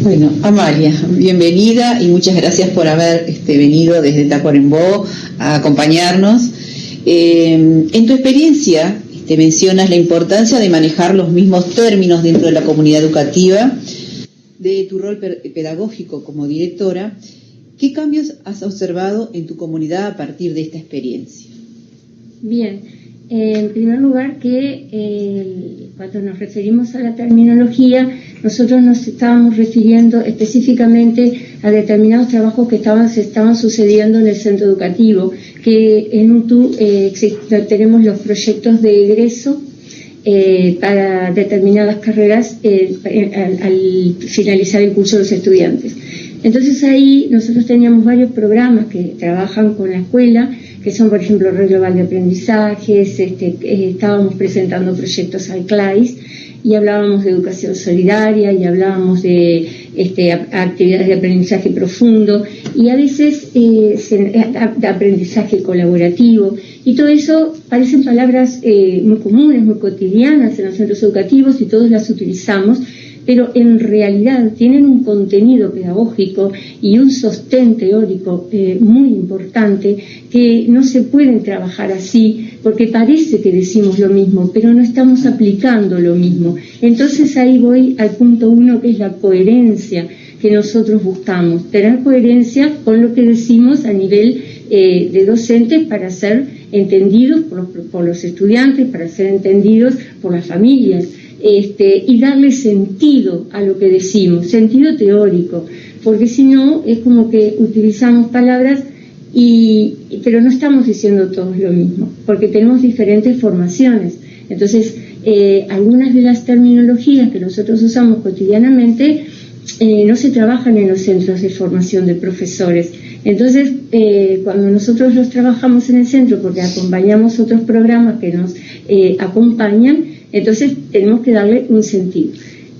Speaker 2: Bueno, Amalia, bienvenida y muchas gracias por haber venido desde Tacuarembó a acompañarnos. En tu experiencia, mencionas la importancia de manejar los mismos términos dentro de la comunidad educativa, de tu rol pedagógico como directora. ¿Qué cambios has observado en tu comunidad a partir de esta experiencia?
Speaker 8: Bien, en primer lugar que cuando nos referimos a la terminología, nosotros nos estábamos refiriendo específicamente a determinados trabajos que se estaban sucediendo en el centro educativo, que en UTU tenemos los proyectos de egreso para determinadas carreras al finalizar el curso de los estudiantes. Entonces ahí nosotros teníamos varios programas que trabajan con la escuela, que son, por ejemplo, Red Global de Aprendizajes, estábamos presentando proyectos al CLAIS y hablábamos de educación solidaria y hablábamos de actividades de aprendizaje profundo y a veces de aprendizaje colaborativo, y todo eso parecen palabras muy comunes, muy cotidianas en los centros educativos y todos las utilizamos, pero en realidad tienen un contenido pedagógico y un sostén teórico muy importante, que no se pueden trabajar así porque parece que decimos lo mismo, pero no estamos aplicando lo mismo. Entonces ahí voy al punto 1, que es la coherencia que nosotros buscamos, tener coherencia con lo que decimos a nivel de docentes para ser entendidos por los estudiantes, para ser entendidos por las familias. Y darle sentido a lo que decimos, sentido teórico, porque si no es como que utilizamos palabras pero no estamos diciendo todos lo mismo, porque tenemos diferentes formaciones. Entonces algunas de las terminologías que nosotros usamos cotidianamente no se trabajan en los centros de formación de profesores. Entonces cuando nosotros los trabajamos en el centro, porque acompañamos otros programas que nos acompañan, entonces tenemos que darle un sentido.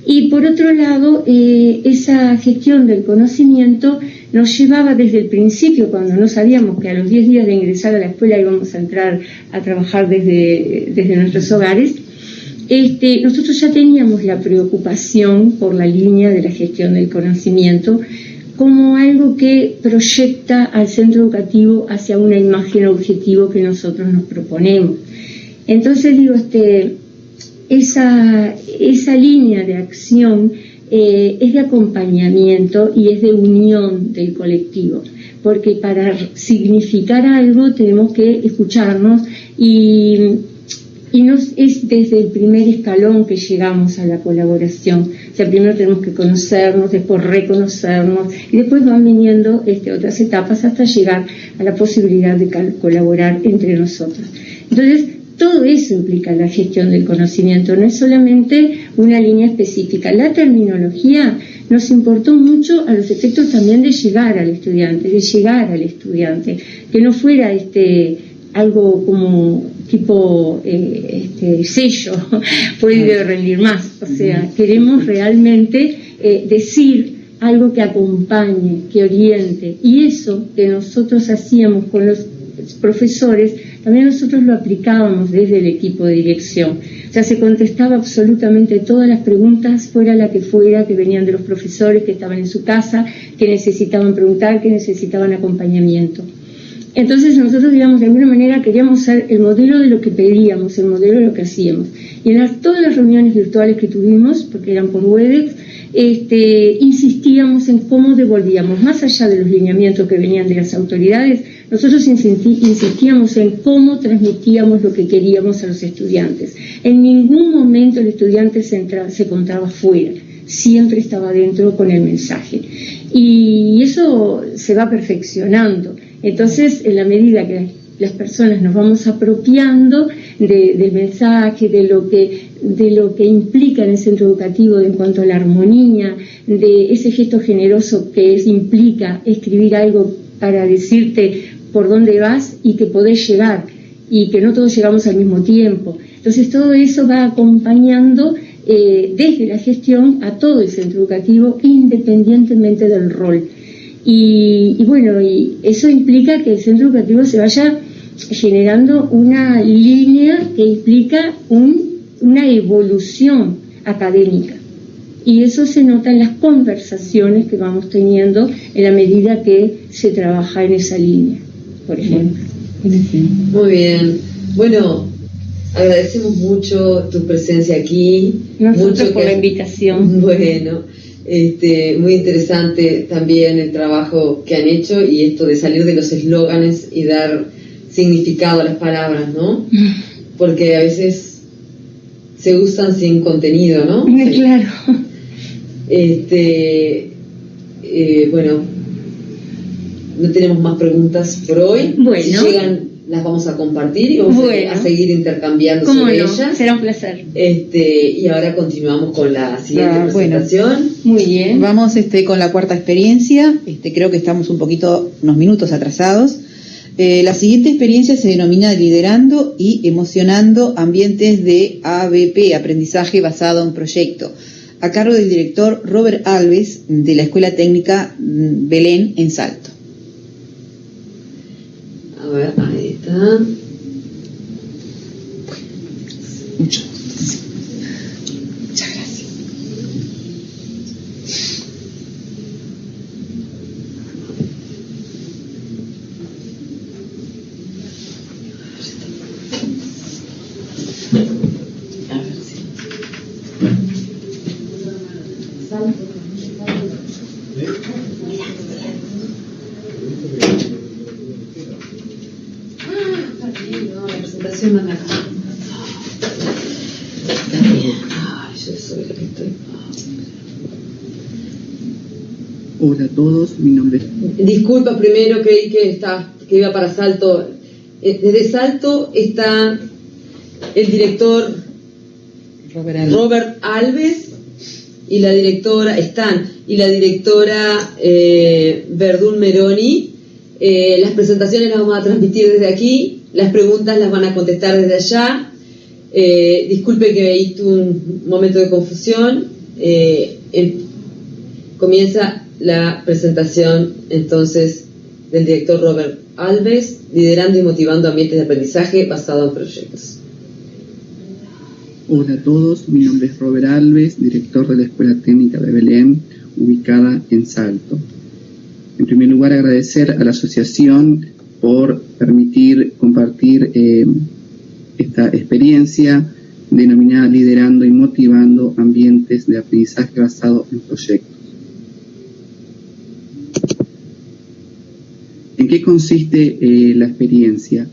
Speaker 8: Y por otro lado, esa gestión del conocimiento nos llevaba desde el principio, cuando no sabíamos que a los 10 días de ingresar a la escuela íbamos a entrar a trabajar desde nuestros hogares, nosotros ya teníamos la preocupación por la línea de la gestión del conocimiento como algo que proyecta al centro educativo hacia una imagen objetivo que nosotros nos proponemos. Entonces digo, esa línea de acción es de acompañamiento y es de unión del colectivo, porque para significar algo tenemos que escucharnos y es desde el primer escalón que llegamos a la colaboración. O sea, primero tenemos que conocernos, después reconocernos y después van viniendo otras etapas hasta llegar a la posibilidad de colaborar entre nosotros. Entonces, todo eso implica la gestión del conocimiento, no es solamente una línea específica. La terminología nos importó mucho a los efectos también de llegar al estudiante, que no fuera algo como tipo sello, puede rendir más. O sea, queremos realmente decir algo que acompañe, que oriente, y eso que nosotros hacíamos con los profesores, también nosotros lo aplicábamos desde el equipo de dirección. O sea, se contestaba absolutamente todas las preguntas, fuera la que fuera, que venían de los profesores que estaban en su casa, que necesitaban preguntar, que necesitaban acompañamiento. Entonces nosotros, digamos, de alguna manera queríamos ser el modelo de lo que pedíamos, el modelo de lo que hacíamos. Y en todas las reuniones virtuales que tuvimos, porque eran por Webex, insistíamos en cómo devolvíamos, más allá de los lineamientos que venían de las autoridades, nosotros insistíamos en cómo transmitíamos lo que queríamos a los estudiantes. En ningún momento el estudiante se encontraba fuera, siempre estaba dentro con el mensaje. Y eso se va perfeccionando. Entonces, en la medida que las personas nos vamos apropiando del mensaje, de lo que implica en el centro educativo en cuanto a la armonía, de ese gesto generoso que implica escribir algo para decirte por dónde vas y que podés llegar, y que no todos llegamos al mismo tiempo. Entonces todo eso va acompañando desde la gestión a todo el centro educativo, independientemente del rol. Y bueno, y eso implica que el centro educativo se vaya generando una línea que implica una evolución académica. Y eso se nota en las conversaciones que vamos teniendo en la medida que se trabaja en esa línea, por ejemplo.
Speaker 1: Muy bien. Bueno, agradecemos mucho tu presencia aquí.
Speaker 8: Nosotros por la invitación.
Speaker 1: Bueno, muy interesante también el trabajo que han hecho y esto de salir de los eslóganes y dar significado a las palabras, ¿no? Porque a veces se usan sin contenido, ¿no?
Speaker 8: Claro.
Speaker 1: Bueno, no tenemos más preguntas por hoy.
Speaker 8: Bueno.
Speaker 1: Si llegan, las vamos a compartir y vamos a seguir intercambiando sobre ellas.
Speaker 8: Será un placer.
Speaker 1: Y ahora continuamos con la siguiente presentación.
Speaker 2: Bueno,
Speaker 8: muy bien.
Speaker 2: Vamos con la cuarta experiencia. Creo que estamos unos minutos atrasados. La siguiente experiencia se denomina Liderando y Emocionando Ambientes de ABP, Aprendizaje Basado en Proyecto, a cargo del director Robert Alves de la Escuela Técnica Belén en Salto.
Speaker 1: A ver, ahí está.
Speaker 2: Muchas gracias.
Speaker 1: La presentación manda acá. Yo soy la que estoy.
Speaker 3: Hola a todos, mi nombre es...
Speaker 1: Disculpa, primero creí que iba para Salto. Desde Salto está el director Robert Alves y la directora Verdún Meroni. Las presentaciones las vamos a transmitir desde aquí, las preguntas las van a contestar desde allá. Disculpe que ahí tuve un momento de confusión. Comienza la presentación entonces del director Robert Alves, liderando y motivando ambientes de aprendizaje basado en proyectos.
Speaker 3: Hola a todos, mi nombre es Robert Alves, director de la Escuela Técnica de Belén, ubicada en Salto. En primer lugar, agradecer a la asociación por permitir compartir esta experiencia denominada Liderando y Motivando Ambientes de Aprendizaje Basado en Proyectos. ¿En qué consiste la experiencia?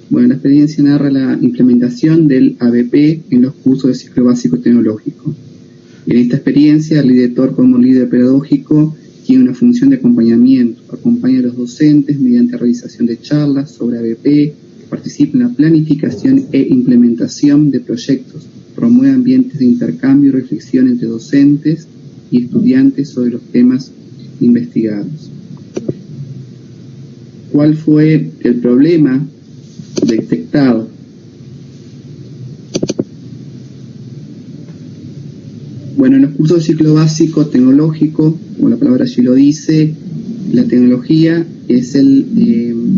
Speaker 3: Bueno, la experiencia narra la implementación del ABP en los cursos de ciclo básico tecnológico. En esta experiencia, el director como líder pedagógico tiene una función de acompañamiento, acompaña a los docentes mediante realización de charlas sobre ABP, participa en la planificación e implementación de proyectos, promueve ambientes de intercambio y reflexión entre docentes y estudiantes sobre los temas investigados. ¿Cuál fue el problema detectado? Bueno, en los cursos de ciclo básico tecnológico, como la palabra allí lo dice, la tecnología es el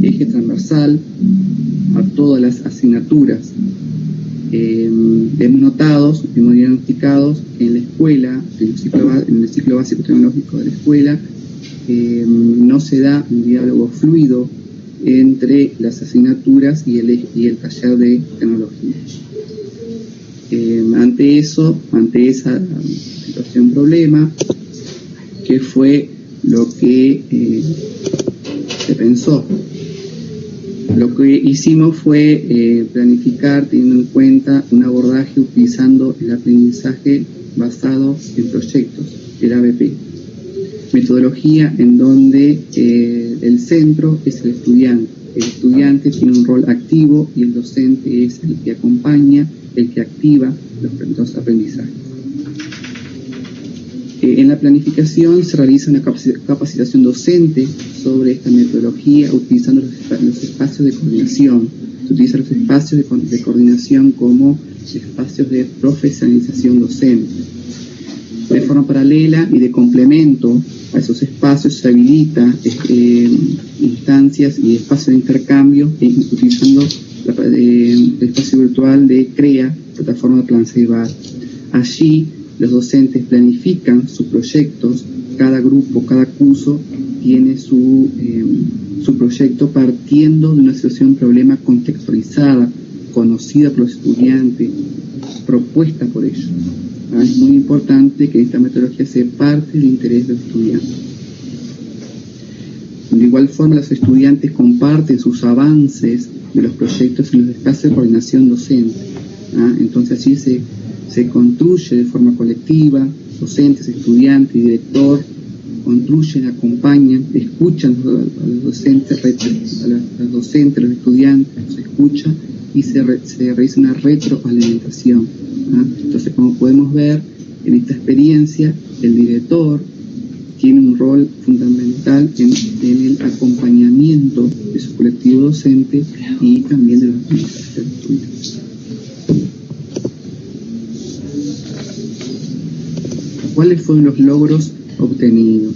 Speaker 3: eje transversal a todas las asignaturas. Hemos notado, hemos diagnosticado que en la escuela, en el ciclo básico tecnológico de la escuela, no se da un diálogo fluido entre las asignaturas y el taller de tecnología. Ante esa situación problema, ¿qué fue lo que se pensó? Lo que hicimos fue planificar teniendo en cuenta un abordaje utilizando el aprendizaje basado en proyectos, el ABP. Metodología en donde el centro es el estudiante. El estudiante tiene un rol activo y el docente es el que acompaña, el que activa los aprendizajes. En la planificación se realiza una capacitación docente sobre esta metodología utilizando los espacios de coordinación. Se utilizan los espacios de coordinación como espacios de profesionalización docente. De forma paralela y de complemento a esos espacios se habilita instancias y espacios de intercambio utilizando el espacio virtual de CREA, plataforma de Plan Ceibal. Allí los docentes planifican sus proyectos, cada grupo, cada curso tiene su proyecto partiendo de una situación, problema contextualizada, conocida por los estudiantes, propuesta por ellos. Es muy importante que esta metodología sea parte del interés de los estudiantes. De igual forma, los estudiantes comparten sus avances de los proyectos en los espacios de coordinación docente. Entonces allí se construye de forma colectiva, docentes, estudiantes y director construyen, acompañan, escuchan a los docentes, a los estudiantes, los escuchan y se realiza una retroalimentación. Entonces, como podemos ver en esta experiencia, el director tiene un rol fundamental en el acompañamiento de su colectivo docente y también de los estudiantes. ¿Cuáles fueron los logros obtenidos?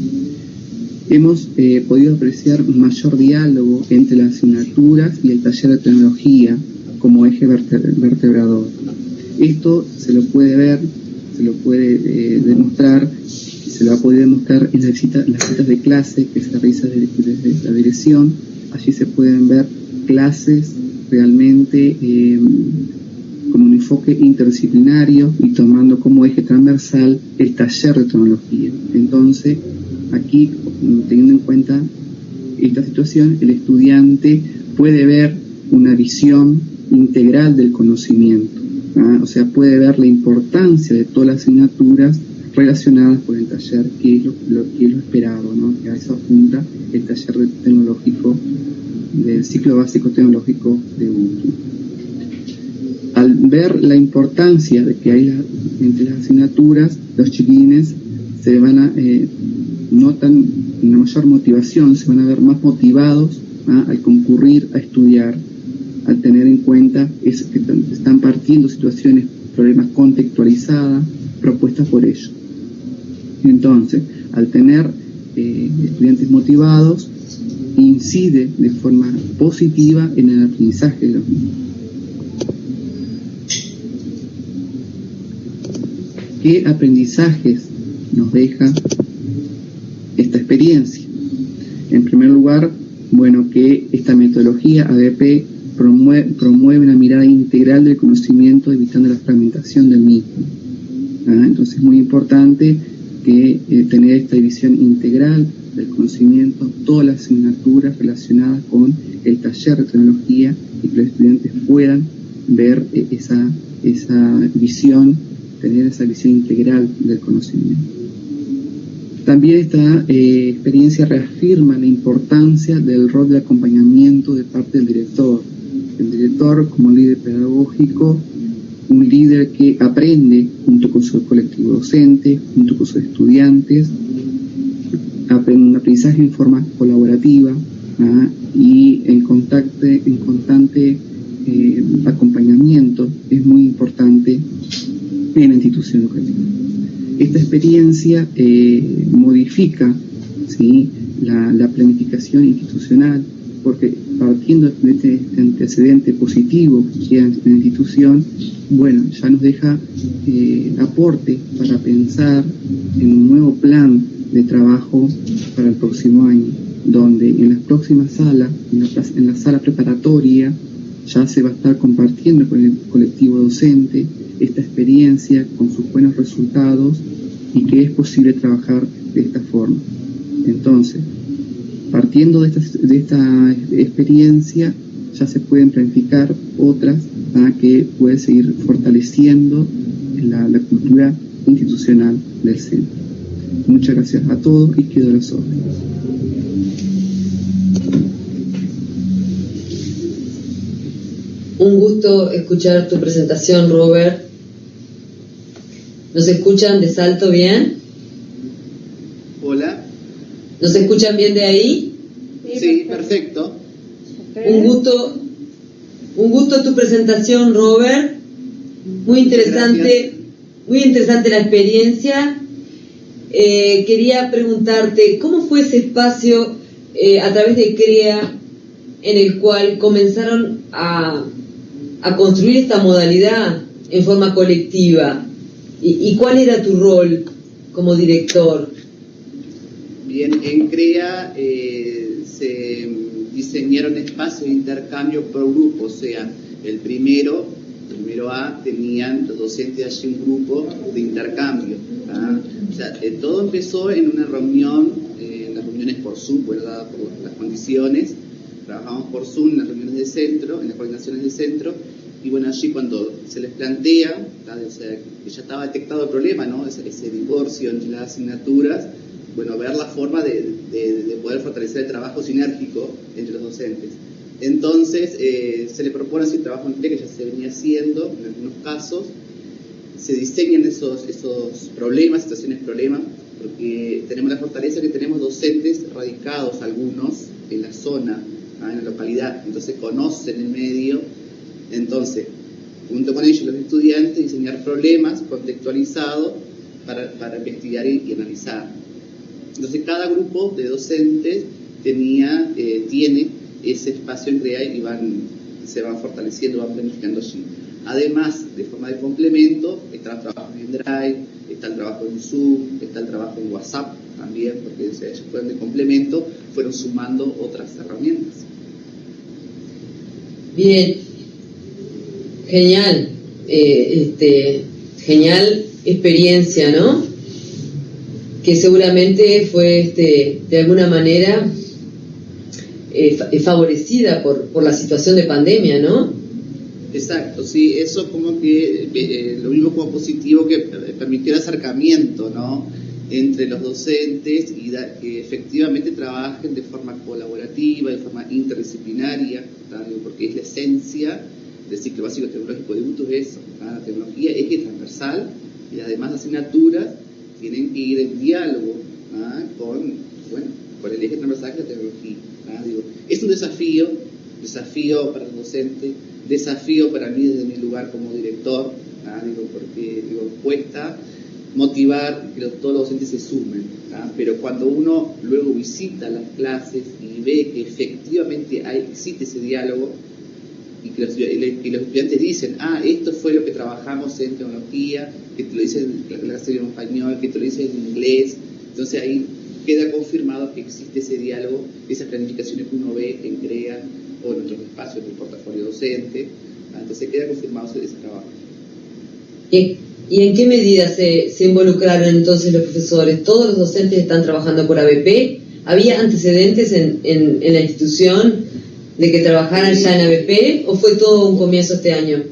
Speaker 3: Hemos podido apreciar mayor diálogo entre las asignaturas y el taller de tecnología como eje vertebrador. Esto se lo puede ver, se lo puede demostrar, se lo ha podido demostrar en las citas de clase que se realizan desde la dirección. Allí se pueden ver clases realmente como un enfoque interdisciplinario y tomando como eje transversal el taller de tecnología. Entonces, aquí, teniendo en cuenta esta situación, el estudiante puede ver una visión integral del conocimiento, o sea, puede ver la importancia de todas las asignaturas relacionadas con el taller, que es lo esperado, ¿no? Que a eso apunta el taller tecnológico del ciclo básico tecnológico de Ubuntu. Al ver la importancia de que hay entre las asignaturas, los chiquilines se van a notan una mayor motivación, se van a ver más motivados al concurrir a estudiar, al tener en cuenta que están partiendo situaciones, problemas contextualizadas, propuestas por ellos. Entonces, al tener estudiantes motivados, incide de forma positiva en el aprendizaje de los mismos. ¿Qué aprendizajes nos deja esta experiencia? En primer lugar, bueno, que esta metodología ADP promueve una mirada integral del conocimiento, evitando la fragmentación del mismo. Entonces es muy importante que tener esta visión integral del conocimiento, todas las asignaturas relacionadas con el taller de tecnología, y que los estudiantes puedan ver esa visión, tener esa visión integral del conocimiento. También esta experiencia reafirma la importancia del rol de acompañamiento de parte del director. El director, como líder pedagógico, un líder que aprende junto con su colectivo docente, junto con sus estudiantes, aprende un aprendizaje en forma colaborativa y en constante acompañamiento es muy importante en la institución educativa. Esta experiencia modifica, ¿sí?, la planificación institucional, porque partiendo de este antecedente positivo que queda en la institución, bueno, ya nos deja aporte para pensar en un nuevo plan de trabajo para el próximo año, donde en las próximas salas, en la sala preparatoria, ya se va a estar compartiendo con el colectivo docente esta experiencia con sus buenos resultados y que es posible trabajar de esta forma. Entonces, partiendo de esta experiencia, ya se pueden planificar otras que pueden seguir fortaleciendo la cultura institucional del centro. Muchas gracias a todos y quedo a las órdenes.
Speaker 1: Un gusto escuchar tu presentación, Robert. ¿Nos escuchan de Salto bien?
Speaker 3: Hola.
Speaker 1: ¿Nos escuchan bien de ahí?
Speaker 3: Sí, perfecto.
Speaker 1: Un gusto tu presentación, Robert. Muy interesante la experiencia. Quería preguntarte, ¿cómo fue ese espacio a través de CREA en el cual comenzaron a construir esta modalidad en forma colectiva? ¿Y cuál era tu rol como director?
Speaker 3: Bien, en CREA se diseñaron espacios de intercambio por grupo, o sea, el primero A, tenían los docentes allí un grupo de intercambio. O sea, todo empezó en una reunión, en las reuniones por Zoom, pues, dadas por las condiciones, trabajamos por Zoom en las reuniones de centro, en las coordinaciones de centro, y bueno, allí cuando se les plantea, o sea, que ya estaba detectado el problema, ¿no? Ese divorcio entre las asignaturas, bueno, ver la forma de poder fortalecer el trabajo sinérgico entre los docentes. Entonces, se le propone así el trabajo en que ya se venía haciendo en algunos casos, se diseñan esos problemas, situaciones problemas, porque tenemos la fortaleza que tenemos docentes radicados, algunos, en la zona, en la localidad, entonces conocen el medio, entonces, junto con ellos los estudiantes, diseñar problemas contextualizados para investigar y analizar. Entonces, cada grupo de docentes tiene ese espacio en CREA y se van fortaleciendo, van planificando allí. Además, de forma de complemento, está el trabajo en Drive, está el trabajo en Zoom, está el trabajo en WhatsApp también, porque ellos fueron de complemento, fueron sumando otras herramientas.
Speaker 1: Bien, genial, genial experiencia, ¿no? Que seguramente fue de alguna manera favorecida por la situación de pandemia, ¿no?
Speaker 3: Exacto, sí, eso como que lo mismo como positivo que permitió el acercamiento, ¿no?, entre los docentes y que efectivamente trabajen de forma colaborativa, de forma interdisciplinaria, porque es la esencia del ciclo básico tecnológico de UTU, es eso, la tecnología eje transversal y las demás asignaturas tienen que ir en diálogo con el eje transversal de la tecnología. Es un desafío para el docente, desafío para mí desde mi lugar como director, porque cuesta motivar que todos los docentes se sumen, pero cuando uno luego visita las clases y ve que efectivamente existe ese diálogo y que los estudiantes dicen, esto fue lo que trabajamos en tecnología, que te lo dicen en la clase en español, que te lo dicen en inglés, entonces ahí queda confirmado que existe ese diálogo, esas planificaciones que uno ve en CREA o en otros espacios del portafolio docente, entonces queda confirmado ese trabajo.
Speaker 1: ¿Y en qué medida se involucraron entonces los profesores? ¿Todos los docentes están trabajando por ABP? ¿Había antecedentes en la institución de que trabajaran ya en ABP o fue todo un comienzo este año?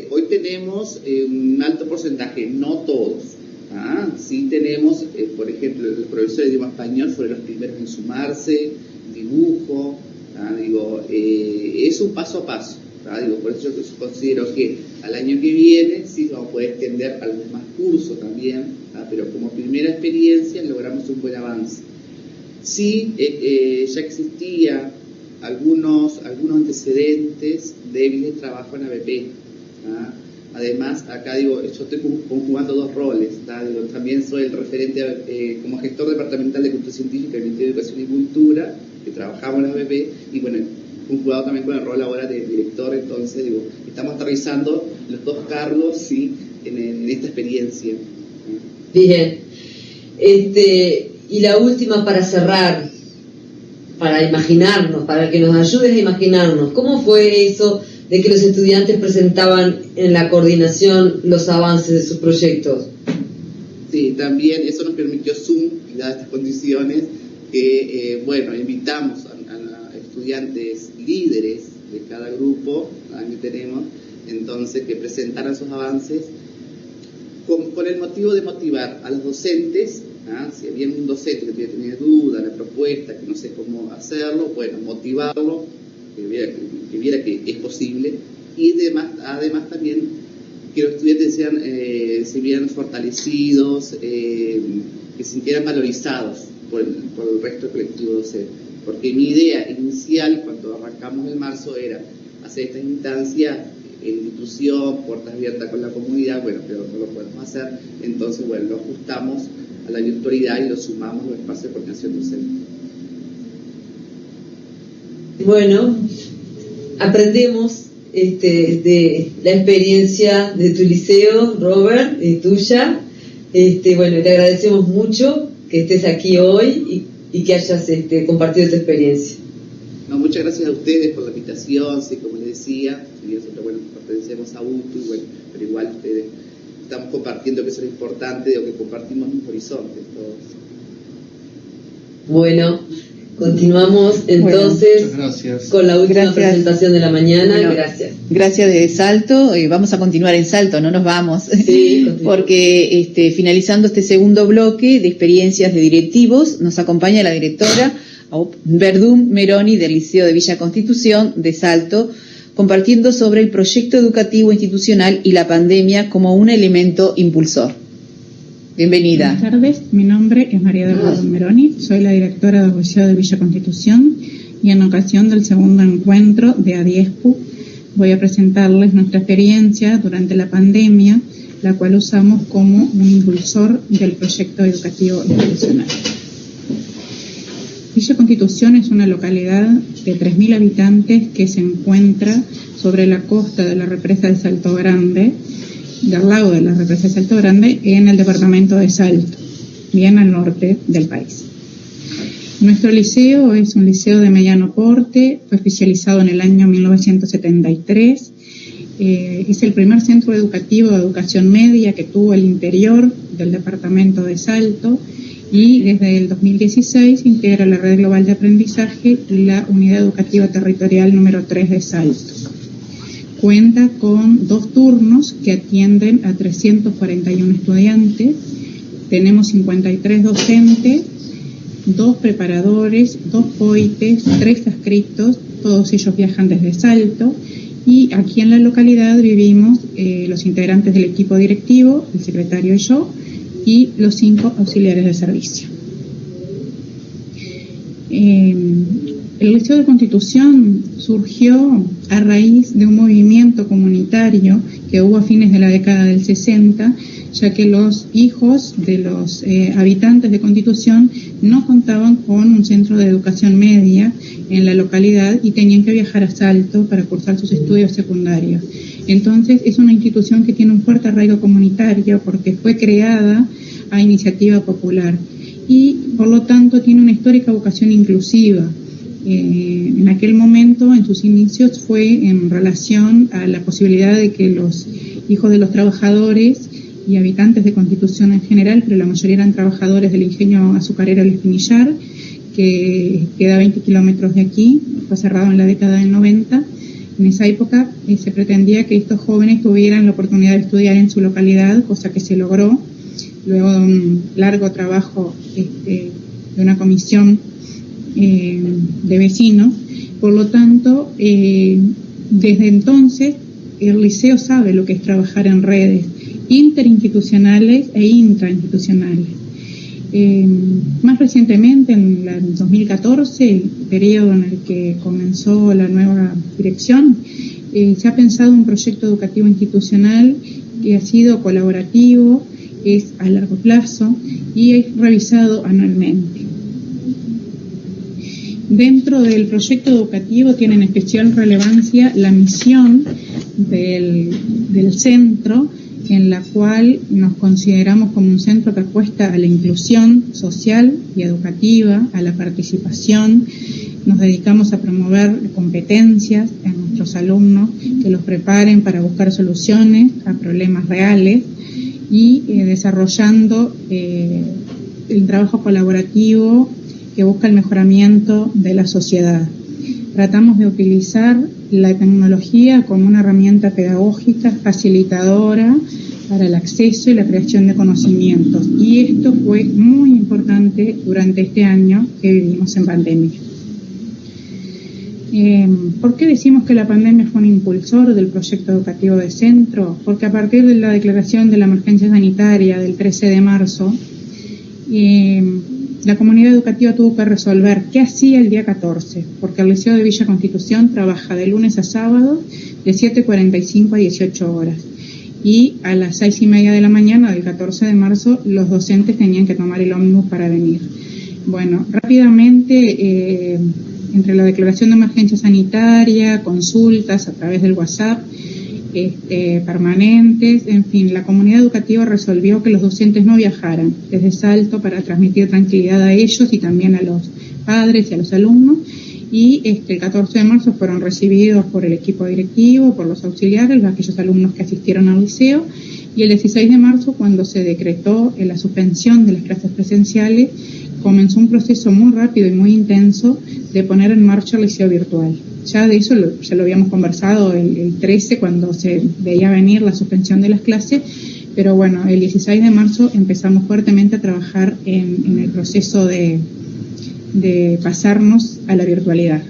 Speaker 3: Hoy tenemos un alto porcentaje, no todos. Sí tenemos, por ejemplo, los profesores de idioma español fueron los primeros en sumarse, dibujo, es un paso a paso. Por eso yo considero que al año que viene sí vamos a poder extender algunos más cursos también, pero como primera experiencia logramos un buen avance. Sí, ya existía algunos antecedentes débiles de trabajo en ABP. Además, acá yo estoy conjugando dos roles. También soy el referente como gestor departamental de Cultura Científica del Ministerio de Educación y Cultura, que trabajamos en ABP, y bueno, conjugado también con el rol ahora de director. Entonces, estamos aterrizando los dos cargos, sí, en esta experiencia.
Speaker 1: Bien. Y la última para cerrar, para imaginarnos, para que nos ayudes a imaginarnos, ¿cómo fue eso de que los estudiantes presentaban en la coordinación los avances de sus proyectos?
Speaker 3: Sí, también eso nos permitió Zoom, y dadas estas condiciones, que, invitamos a estudiantes líderes de cada grupo que tenemos, entonces, que presentaran sus avances con el motivo de motivar a los docentes. Si había un docente que tenía duda, la propuesta, que no sé cómo hacerlo, motivarlo, que viera que es posible, y además también que los estudiantes se vieran fortalecidos, que se sintieran valorizados por el resto del colectivo docente. Porque mi idea inicial, cuando arrancamos en marzo, era hacer esta instancia en institución, puertas abiertas con la comunidad, pero no lo podemos hacer, entonces, lo ajustamos a la virtualidad y lo sumamos a los espacios de coordinación docente.
Speaker 1: Bueno, aprendemos de la experiencia de tu liceo, Robert, tuya. Bueno, te agradecemos mucho que estés aquí hoy y que hayas compartido tu experiencia.
Speaker 3: No, muchas gracias a ustedes por la invitación. Sí, como les decía, nosotros, bueno, pertenecemos a UTU, bueno, pero igual ustedes estamos compartiendo, que eso es lo importante, de lo que compartimos un horizonte todos.
Speaker 1: Bueno, continuamos entonces con la última presentación de la mañana. Bueno, gracias.
Speaker 2: Gracias desde Salto. Vamos a continuar en Salto, no nos vamos. Sí, porque finalizando este segundo bloque de experiencias de directivos, nos acompaña la directora Verdún Meroni del Liceo de Villa Constitución de Salto, compartiendo sobre el proyecto educativo institucional y la pandemia como un elemento impulsor. Bienvenida.
Speaker 9: Buenas tardes, mi nombre es María de Verdún Meroni, soy la directora del Liceo de Villa Constitución y en ocasión del segundo encuentro de ADIESPU voy a presentarles nuestra experiencia durante la pandemia, la cual usamos como un impulsor del proyecto educativo institucional. Villa Constitución es una localidad de 3.000 habitantes que se encuentra sobre la costa de la represa de Salto Grande, del lago de la represa de Salto Grande, en el departamento de Salto, bien al norte del país. Nuestro liceo es un liceo de mediano porte, fue oficializado en el año 1973, es el primer centro educativo de educación media que tuvo el interior del departamento de Salto y desde el 2016 integra la Red Global de Aprendizaje y la Unidad Educativa Territorial número 3 de Salto. Cuenta con 2 turnos que atienden a 341 estudiantes, tenemos 53 docentes, 2 preparadores, 2 POITES, 3 adscritos, todos ellos viajan desde Salto, y aquí en la localidad vivimos los integrantes del equipo directivo, el secretario y yo, y los 5 auxiliares de servicio. El Liceo de Constitución surgió a raíz de un movimiento comunitario que hubo a fines de la década del 60, ya que los hijos de los habitantes de Constitución no contaban con un centro de educación media en la localidad y tenían que viajar a Salto para cursar sus estudios secundarios. Entonces es una institución que tiene un fuerte arraigo comunitario porque fue creada a iniciativa popular y por lo tanto tiene una histórica vocación inclusiva. En aquel momento, en sus inicios, fue en relación a la posibilidad de que los hijos de los trabajadores y habitantes de Constitución en general, pero la mayoría eran trabajadores del ingenio azucarero El Espinillar, que queda a 20 kilómetros de aquí, fue cerrado en la década del 90. En esa época se pretendía que estos jóvenes tuvieran la oportunidad de estudiar en su localidad, cosa que se logró luego de un largo trabajo de una comisión de vecinos. Por lo tanto, desde entonces el liceo sabe lo que es trabajar en redes interinstitucionales e intrainstitucionales. Más recientemente, en el 2014, periodo en el que comenzó la nueva dirección, se ha pensado un proyecto educativo institucional que ha sido colaborativo, es a largo plazo y es revisado anualmente. Dentro del proyecto educativo tiene en especial relevancia la misión del centro, en la cual nos consideramos como un centro que apuesta a la inclusión social y educativa, a la participación. Nos dedicamos a promover competencias en nuestros alumnos que los preparen para buscar soluciones a problemas reales y desarrollando el trabajo colaborativo que busca el mejoramiento de la sociedad. Tratamos de utilizar la tecnología como una herramienta pedagógica facilitadora para el acceso y la creación de conocimientos. Y esto fue muy importante durante este año que vivimos en pandemia. ¿Por qué decimos que la pandemia fue un impulsor del proyecto educativo de centro? Porque a partir de la declaración de la emergencia sanitaria del 13 de marzo, la comunidad educativa tuvo que resolver qué hacía el día 14, porque el Liceo de Villa Constitución trabaja de lunes a sábado de 7:45 a 18 horas. Y a las 6:30 de la mañana del 14 de marzo los docentes tenían que tomar el ómnibus para venir. Bueno, rápidamente entre la declaración de emergencia sanitaria, consultas a través del WhatsApp, permanentes, en fin, la comunidad educativa resolvió que los docentes no viajaran desde Salto para transmitir tranquilidad a ellos y también a los padres y a los alumnos. Y el 14 de marzo fueron recibidos por el equipo directivo, por los auxiliares, aquellos alumnos que asistieron al liceo. Y el 16 de marzo, cuando se decretó la suspensión de las clases presenciales, comenzó un proceso muy rápido y muy intenso de poner en marcha el liceo virtual. Ya de eso ya lo habíamos conversado el 13, cuando se veía venir la suspensión de las clases, pero bueno, el 16 de marzo empezamos fuertemente a trabajar en el proceso de pasarnos a la virtualidad.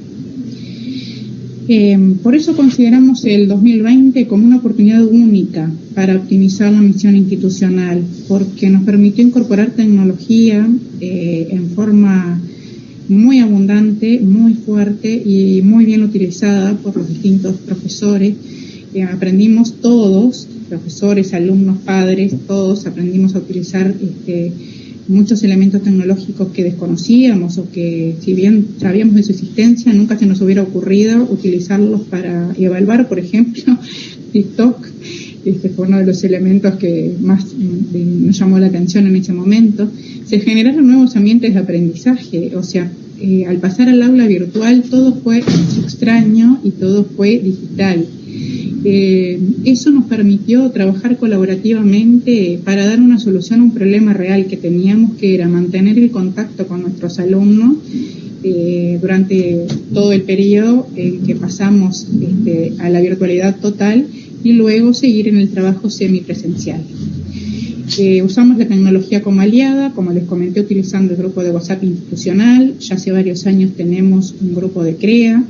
Speaker 9: Por eso consideramos el 2020 como una oportunidad única para optimizar la misión institucional, porque nos permitió incorporar tecnología en forma muy abundante, muy fuerte y muy bien utilizada por los distintos profesores. Aprendimos todos, profesores, alumnos, padres, todos aprendimos a utilizar muchos elementos tecnológicos que desconocíamos o que, si bien sabíamos de su existencia, nunca se nos hubiera ocurrido utilizarlos para evaluar. Por ejemplo, TikTok fue uno de los elementos que más nos llamó la atención en ese momento. Se generaron nuevos ambientes de aprendizaje, o sea, al pasar al aula virtual todo fue extraño y todo fue digital. Eso nos permitió trabajar colaborativamente para dar una solución a un problema real que teníamos, que era mantener el contacto con nuestros alumnos durante todo el periodo en que pasamos a la virtualidad total y luego seguir en el trabajo semipresencial. Usamos la tecnología como aliada, como les comenté, utilizando el grupo de WhatsApp institucional. Ya hace varios años tenemos un grupo de CREA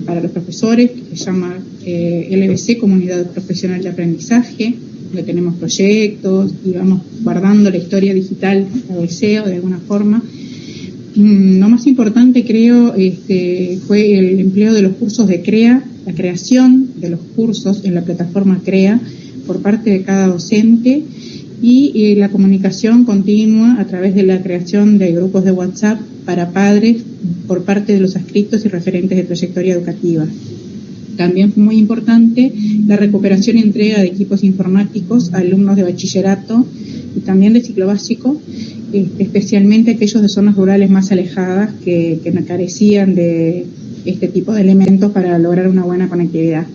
Speaker 9: para los profesores, que se llama LBC, Comunidad Profesional de Aprendizaje, donde tenemos proyectos y vamos guardando la historia digital del liceo de alguna forma. Lo más importante, creo, fue el empleo de los cursos de CREA, la creación de los cursos en la plataforma CREA por parte de cada docente y la comunicación continua a través de la creación de grupos de WhatsApp para padres por parte de los adscritos y referentes de trayectoria educativa. También fue muy importante la recuperación y entrega de equipos informáticos a alumnos de bachillerato y también de ciclo básico, especialmente aquellos de zonas rurales más alejadas que carecían de este tipo de elementos para lograr una buena conectividad.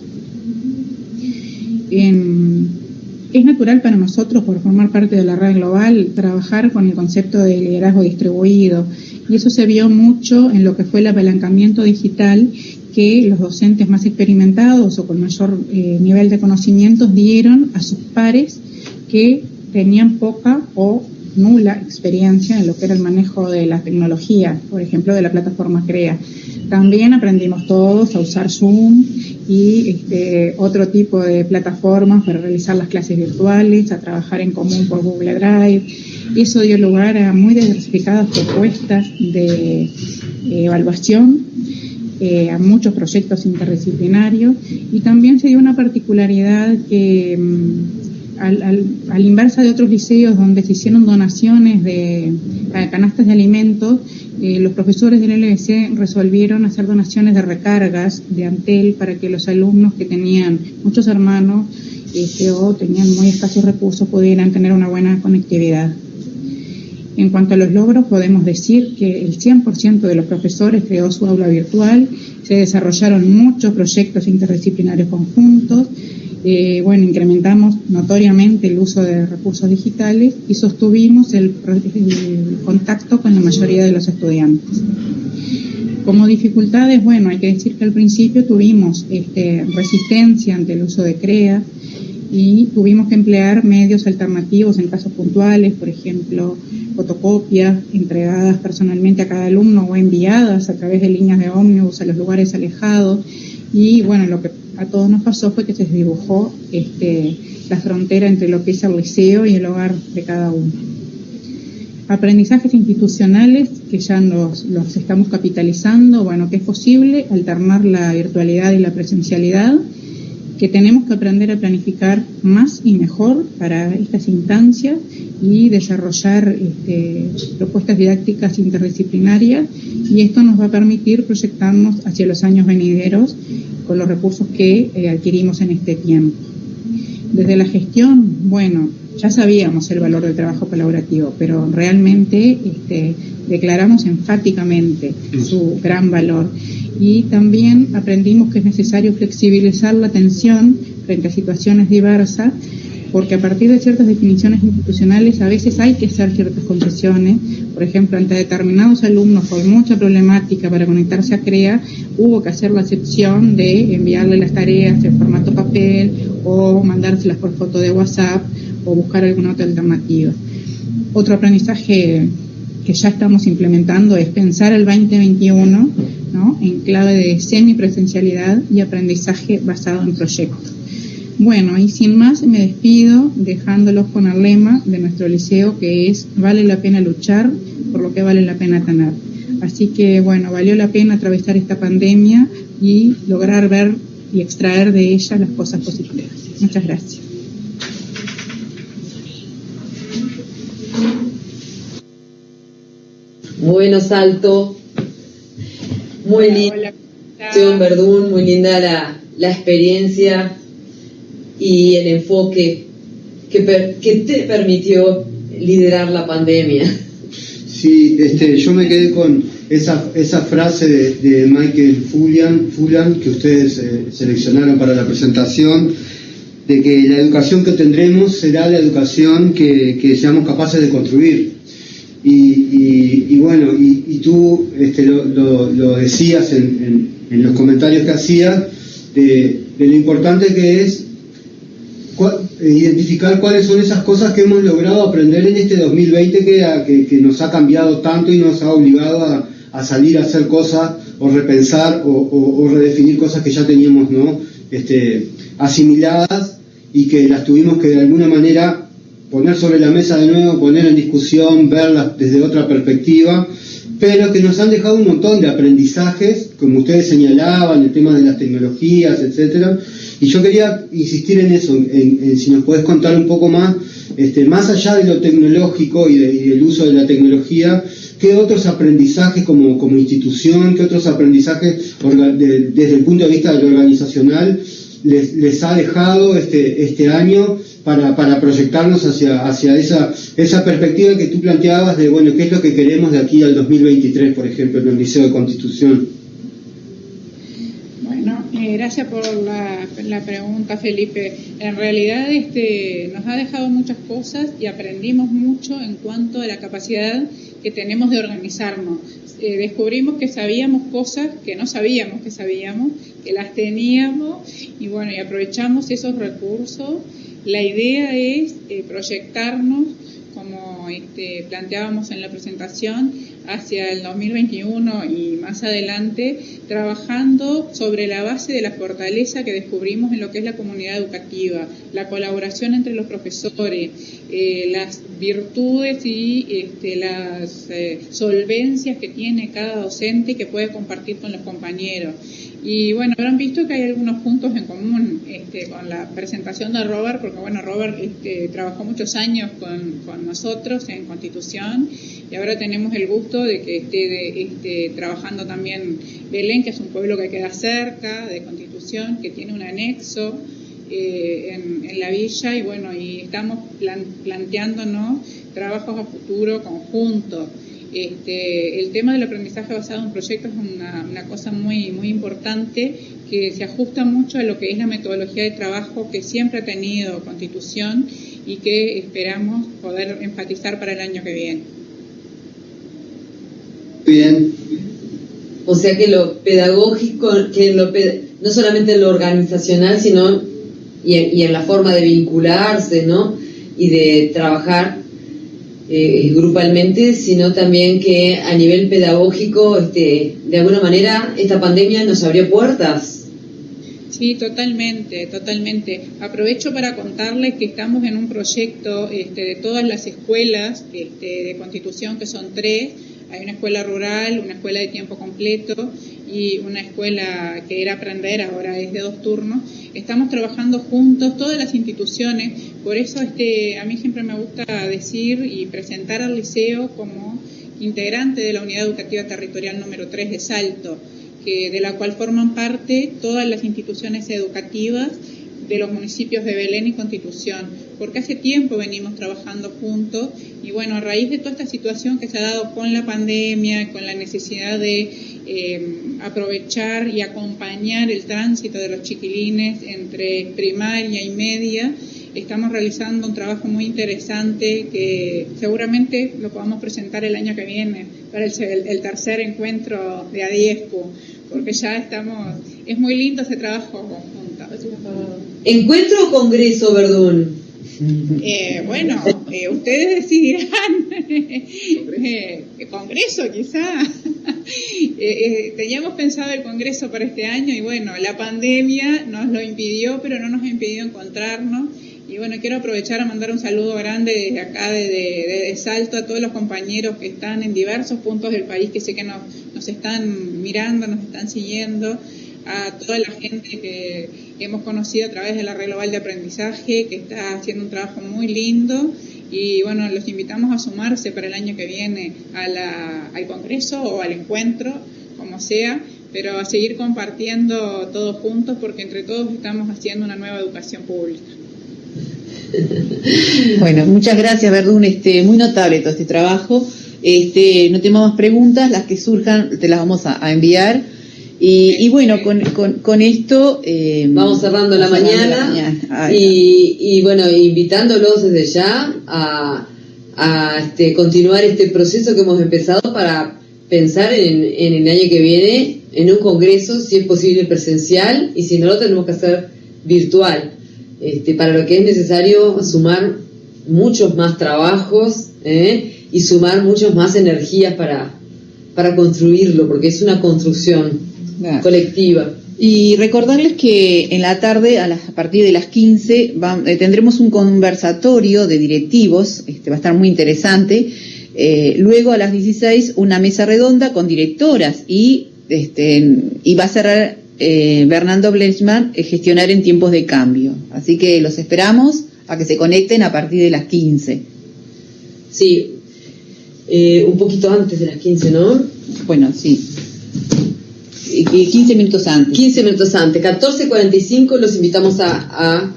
Speaker 9: Es natural para nosotros, por formar parte de la red global, trabajar con el concepto de liderazgo distribuido, y eso se vio mucho en lo que fue el apalancamiento digital que los docentes más experimentados o con mayor nivel de conocimientos dieron a sus pares que tenían poca o nula experiencia en lo que era el manejo de la tecnología, por ejemplo, de la plataforma CREA. También aprendimos todos a usar Zoom y otro tipo de plataformas para realizar las clases virtuales, a trabajar en común por Google Drive. Eso dio lugar a muy diversificadas propuestas de evaluación, a muchos proyectos interdisciplinarios, y también se dio una particularidad que al inversa de otros liceos donde se hicieron donaciones de canastas de alimentos, los profesores del LBC resolvieron hacer donaciones de recargas de Antel para que los alumnos que tenían muchos hermanos o tenían muy escasos recursos pudieran tener una buena conectividad. En cuanto a los logros, podemos decir que el 100% de los profesores creó su aula virtual, se desarrollaron muchos proyectos interdisciplinarios conjuntos, incrementamos notoriamente el uso de recursos digitales y sostuvimos el contacto con la mayoría de los estudiantes. Como dificultades, hay que decir que al principio tuvimos resistencia ante el uso de CREA y tuvimos que emplear medios alternativos en casos puntuales, por ejemplo, fotocopias entregadas personalmente a cada alumno o enviadas a través de líneas de ómnibus a los lugares alejados. Y lo que a todos nos pasó fue que se dibujó la frontera entre lo que es el liceo y el hogar de cada uno. Aprendizajes institucionales que ya los estamos capitalizando, que es posible alternar la virtualidad y la presencialidad. que tenemos que aprender a planificar más y mejor para estas instancias y desarrollar propuestas didácticas interdisciplinarias, y esto nos va a permitir proyectarnos hacia los años venideros con los recursos que adquirimos en este tiempo. Desde la gestión, bueno, ya sabíamos el valor del trabajo colaborativo, pero realmente declaramos enfáticamente su gran valor, y también aprendimos que es necesario flexibilizar la atención frente a situaciones diversas, porque a partir de ciertas definiciones institucionales a veces hay que hacer ciertas concesiones. Por ejemplo, ante determinados alumnos con mucha problemática para conectarse a CREA, hubo que hacer la excepción de enviarle las tareas en formato papel o mandárselas por foto de WhatsApp o buscar alguna otra alternativa. Otro aprendizaje que ya estamos implementando es pensar el 2021, ¿no?, en clave de semipresencialidad y aprendizaje basado en proyectos. Bueno, y sin más me despido dejándolos con el lema de nuestro liceo, que es: vale la pena luchar por lo que vale la pena tener. Así que bueno, valió la pena atravesar esta pandemia y lograr ver y extraer de ella las cosas positivas. Muchas gracias.
Speaker 1: Bueno, Salto, muy linda, Verdún, muy linda la experiencia y el enfoque que te permitió liderar la pandemia.
Speaker 10: Sí, yo me quedé con esa frase de Michael Fullan que ustedes seleccionaron para la presentación, de que la educación que tendremos será la educación que seamos capaces de construir. Y bueno, y tú lo decías en los comentarios que hacías de lo importante que es identificar cuáles son esas cosas que hemos logrado aprender en este 2020 que nos ha cambiado tanto y nos ha obligado a salir a hacer cosas o repensar o redefinir cosas que ya teníamos, ¿no?, asimiladas, y que las tuvimos que de alguna manera poner sobre la mesa de nuevo, poner en discusión, verlas desde otra perspectiva, pero que nos han dejado un montón de aprendizajes, como ustedes señalaban, el tema de las tecnologías, etcétera. Y yo quería insistir en eso, en si nos podés contar un poco más, más allá de lo tecnológico y del uso de la tecnología, ¿qué otros aprendizajes como institución, qué otros aprendizajes desde el punto de vista de lo organizacional les ha dejado este año para proyectarnos hacia esa perspectiva que tú planteabas de, bueno, qué es lo que queremos de aquí al 2023, por ejemplo, en el Liceo de Constitución?
Speaker 9: Bueno, gracias por la pregunta, Felipe. En realidad nos ha dejado muchas cosas y aprendimos mucho en cuanto a la capacidad que tenemos de organizarnos. Descubrimos que sabíamos cosas que no sabíamos que sabíamos, que las teníamos, y bueno, y aprovechamos esos recursos. La idea es proyectarnos, como planteábamos en la presentación, hacia el 2021 y más adelante, trabajando sobre la base de la fortaleza que descubrimos en lo que es la comunidad educativa, la colaboración entre los profesores, las virtudes y las solvencias que tiene cada docente y que puede compartir con los compañeros. Y bueno, habrán visto que hay algunos puntos en común con la presentación de Robert, porque bueno, Robert trabajó muchos años con nosotros en Constitución, y ahora tenemos el gusto de que esté trabajando también Belén, que es un pueblo que queda cerca de Constitución, que tiene un anexo en la villa, y bueno, y estamos planteándonos trabajos a futuro conjuntos. El tema del aprendizaje basado en proyectos es una cosa muy, muy importante, que se ajusta mucho a lo que es la metodología de trabajo que siempre ha tenido Constitución y que esperamos poder enfatizar para el año que viene.
Speaker 10: Bien.
Speaker 1: O sea que lo pedagógico, no solamente en lo organizacional, sino y en la forma de vincularse, ¿no?, y de trabajar grupalmente, sino también que a nivel pedagógico, de alguna manera, esta pandemia nos abrió puertas.
Speaker 9: Sí, totalmente. Aprovecho para contarles que estamos en un proyecto de todas las escuelas de Constitución, que son 3. Hay una escuela rural, una escuela de tiempo completo y una escuela que era Aprender, ahora es de 2 turnos. Estamos trabajando juntos, todas las instituciones, por eso a mí siempre me gusta decir y presentar al liceo como integrante de la Unidad Educativa Territorial número 3 de Salto, de la cual forman parte todas las instituciones educativas de los municipios de Belén y Constitución, porque hace tiempo venimos trabajando juntos y bueno, a raíz de toda esta situación que se ha dado con la pandemia, con la necesidad de aprovechar y acompañar el tránsito de los chiquilines entre primaria y media, estamos realizando un trabajo muy interesante que seguramente lo podamos presentar el año que viene para el tercer encuentro de ADIESCU, porque ya es muy lindo ese trabajo conjunto.
Speaker 1: ¿Encuentro o congreso, Verdún?
Speaker 9: Bueno, ustedes decidirán. Congreso quizá. Teníamos pensado el congreso para este año y bueno, la pandemia nos lo impidió, pero no nos impidió encontrarnos. Y bueno, quiero aprovechar a mandar un saludo grande desde acá, de Salto, a todos los compañeros que están en diversos puntos del país, que sé que nos están mirando, nos están siguiendo, a toda la gente que hemos conocido a través de la Red Global de Aprendizaje, que está haciendo un trabajo muy lindo. Y bueno, los invitamos a sumarse para el año que viene al congreso o al encuentro, como sea, pero a seguir compartiendo todos juntos, porque entre todos estamos haciendo una nueva educación pública.
Speaker 2: Bueno, muchas gracias, Verdún, muy notable todo este trabajo. No tenemos más preguntas, las que surjan te las vamos a enviar. Y bueno, con esto
Speaker 1: vamos cerrando la mañana. Y bueno, invitándolos desde ya a continuar este proceso que hemos empezado para pensar en el año que viene en un congreso, si es posible presencial, y si no lo tenemos que hacer virtual. Para lo que es necesario sumar muchos más trabajos y sumar muchas más energías para construirlo, porque es una construcción colectiva.
Speaker 2: Y recordarles que en la tarde, a partir de las 15, tendremos un conversatorio de directivos, va a estar muy interesante. Luego a las 16, una mesa redonda con directoras y va a cerrar Bernardo Blechman, gestionar en tiempos de cambio. Así que los esperamos a que se conecten a partir de las 15.
Speaker 1: Sí, un poquito antes de las 15, ¿no?
Speaker 2: Bueno, sí. 15 minutos antes.
Speaker 1: 15 minutos antes, 14:45, los invitamos a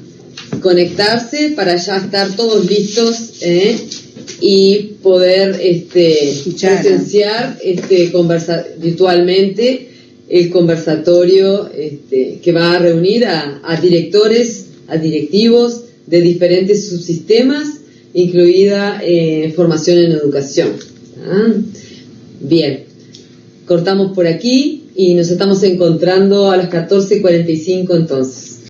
Speaker 1: conectarse para ya estar todos listos y poder presenciar, conversar virtualmente el conversatorio que va a reunir a directores, a directivos de diferentes subsistemas, incluida formación en educación. Bien, cortamos por aquí y nos estamos encontrando a las 14:45 entonces.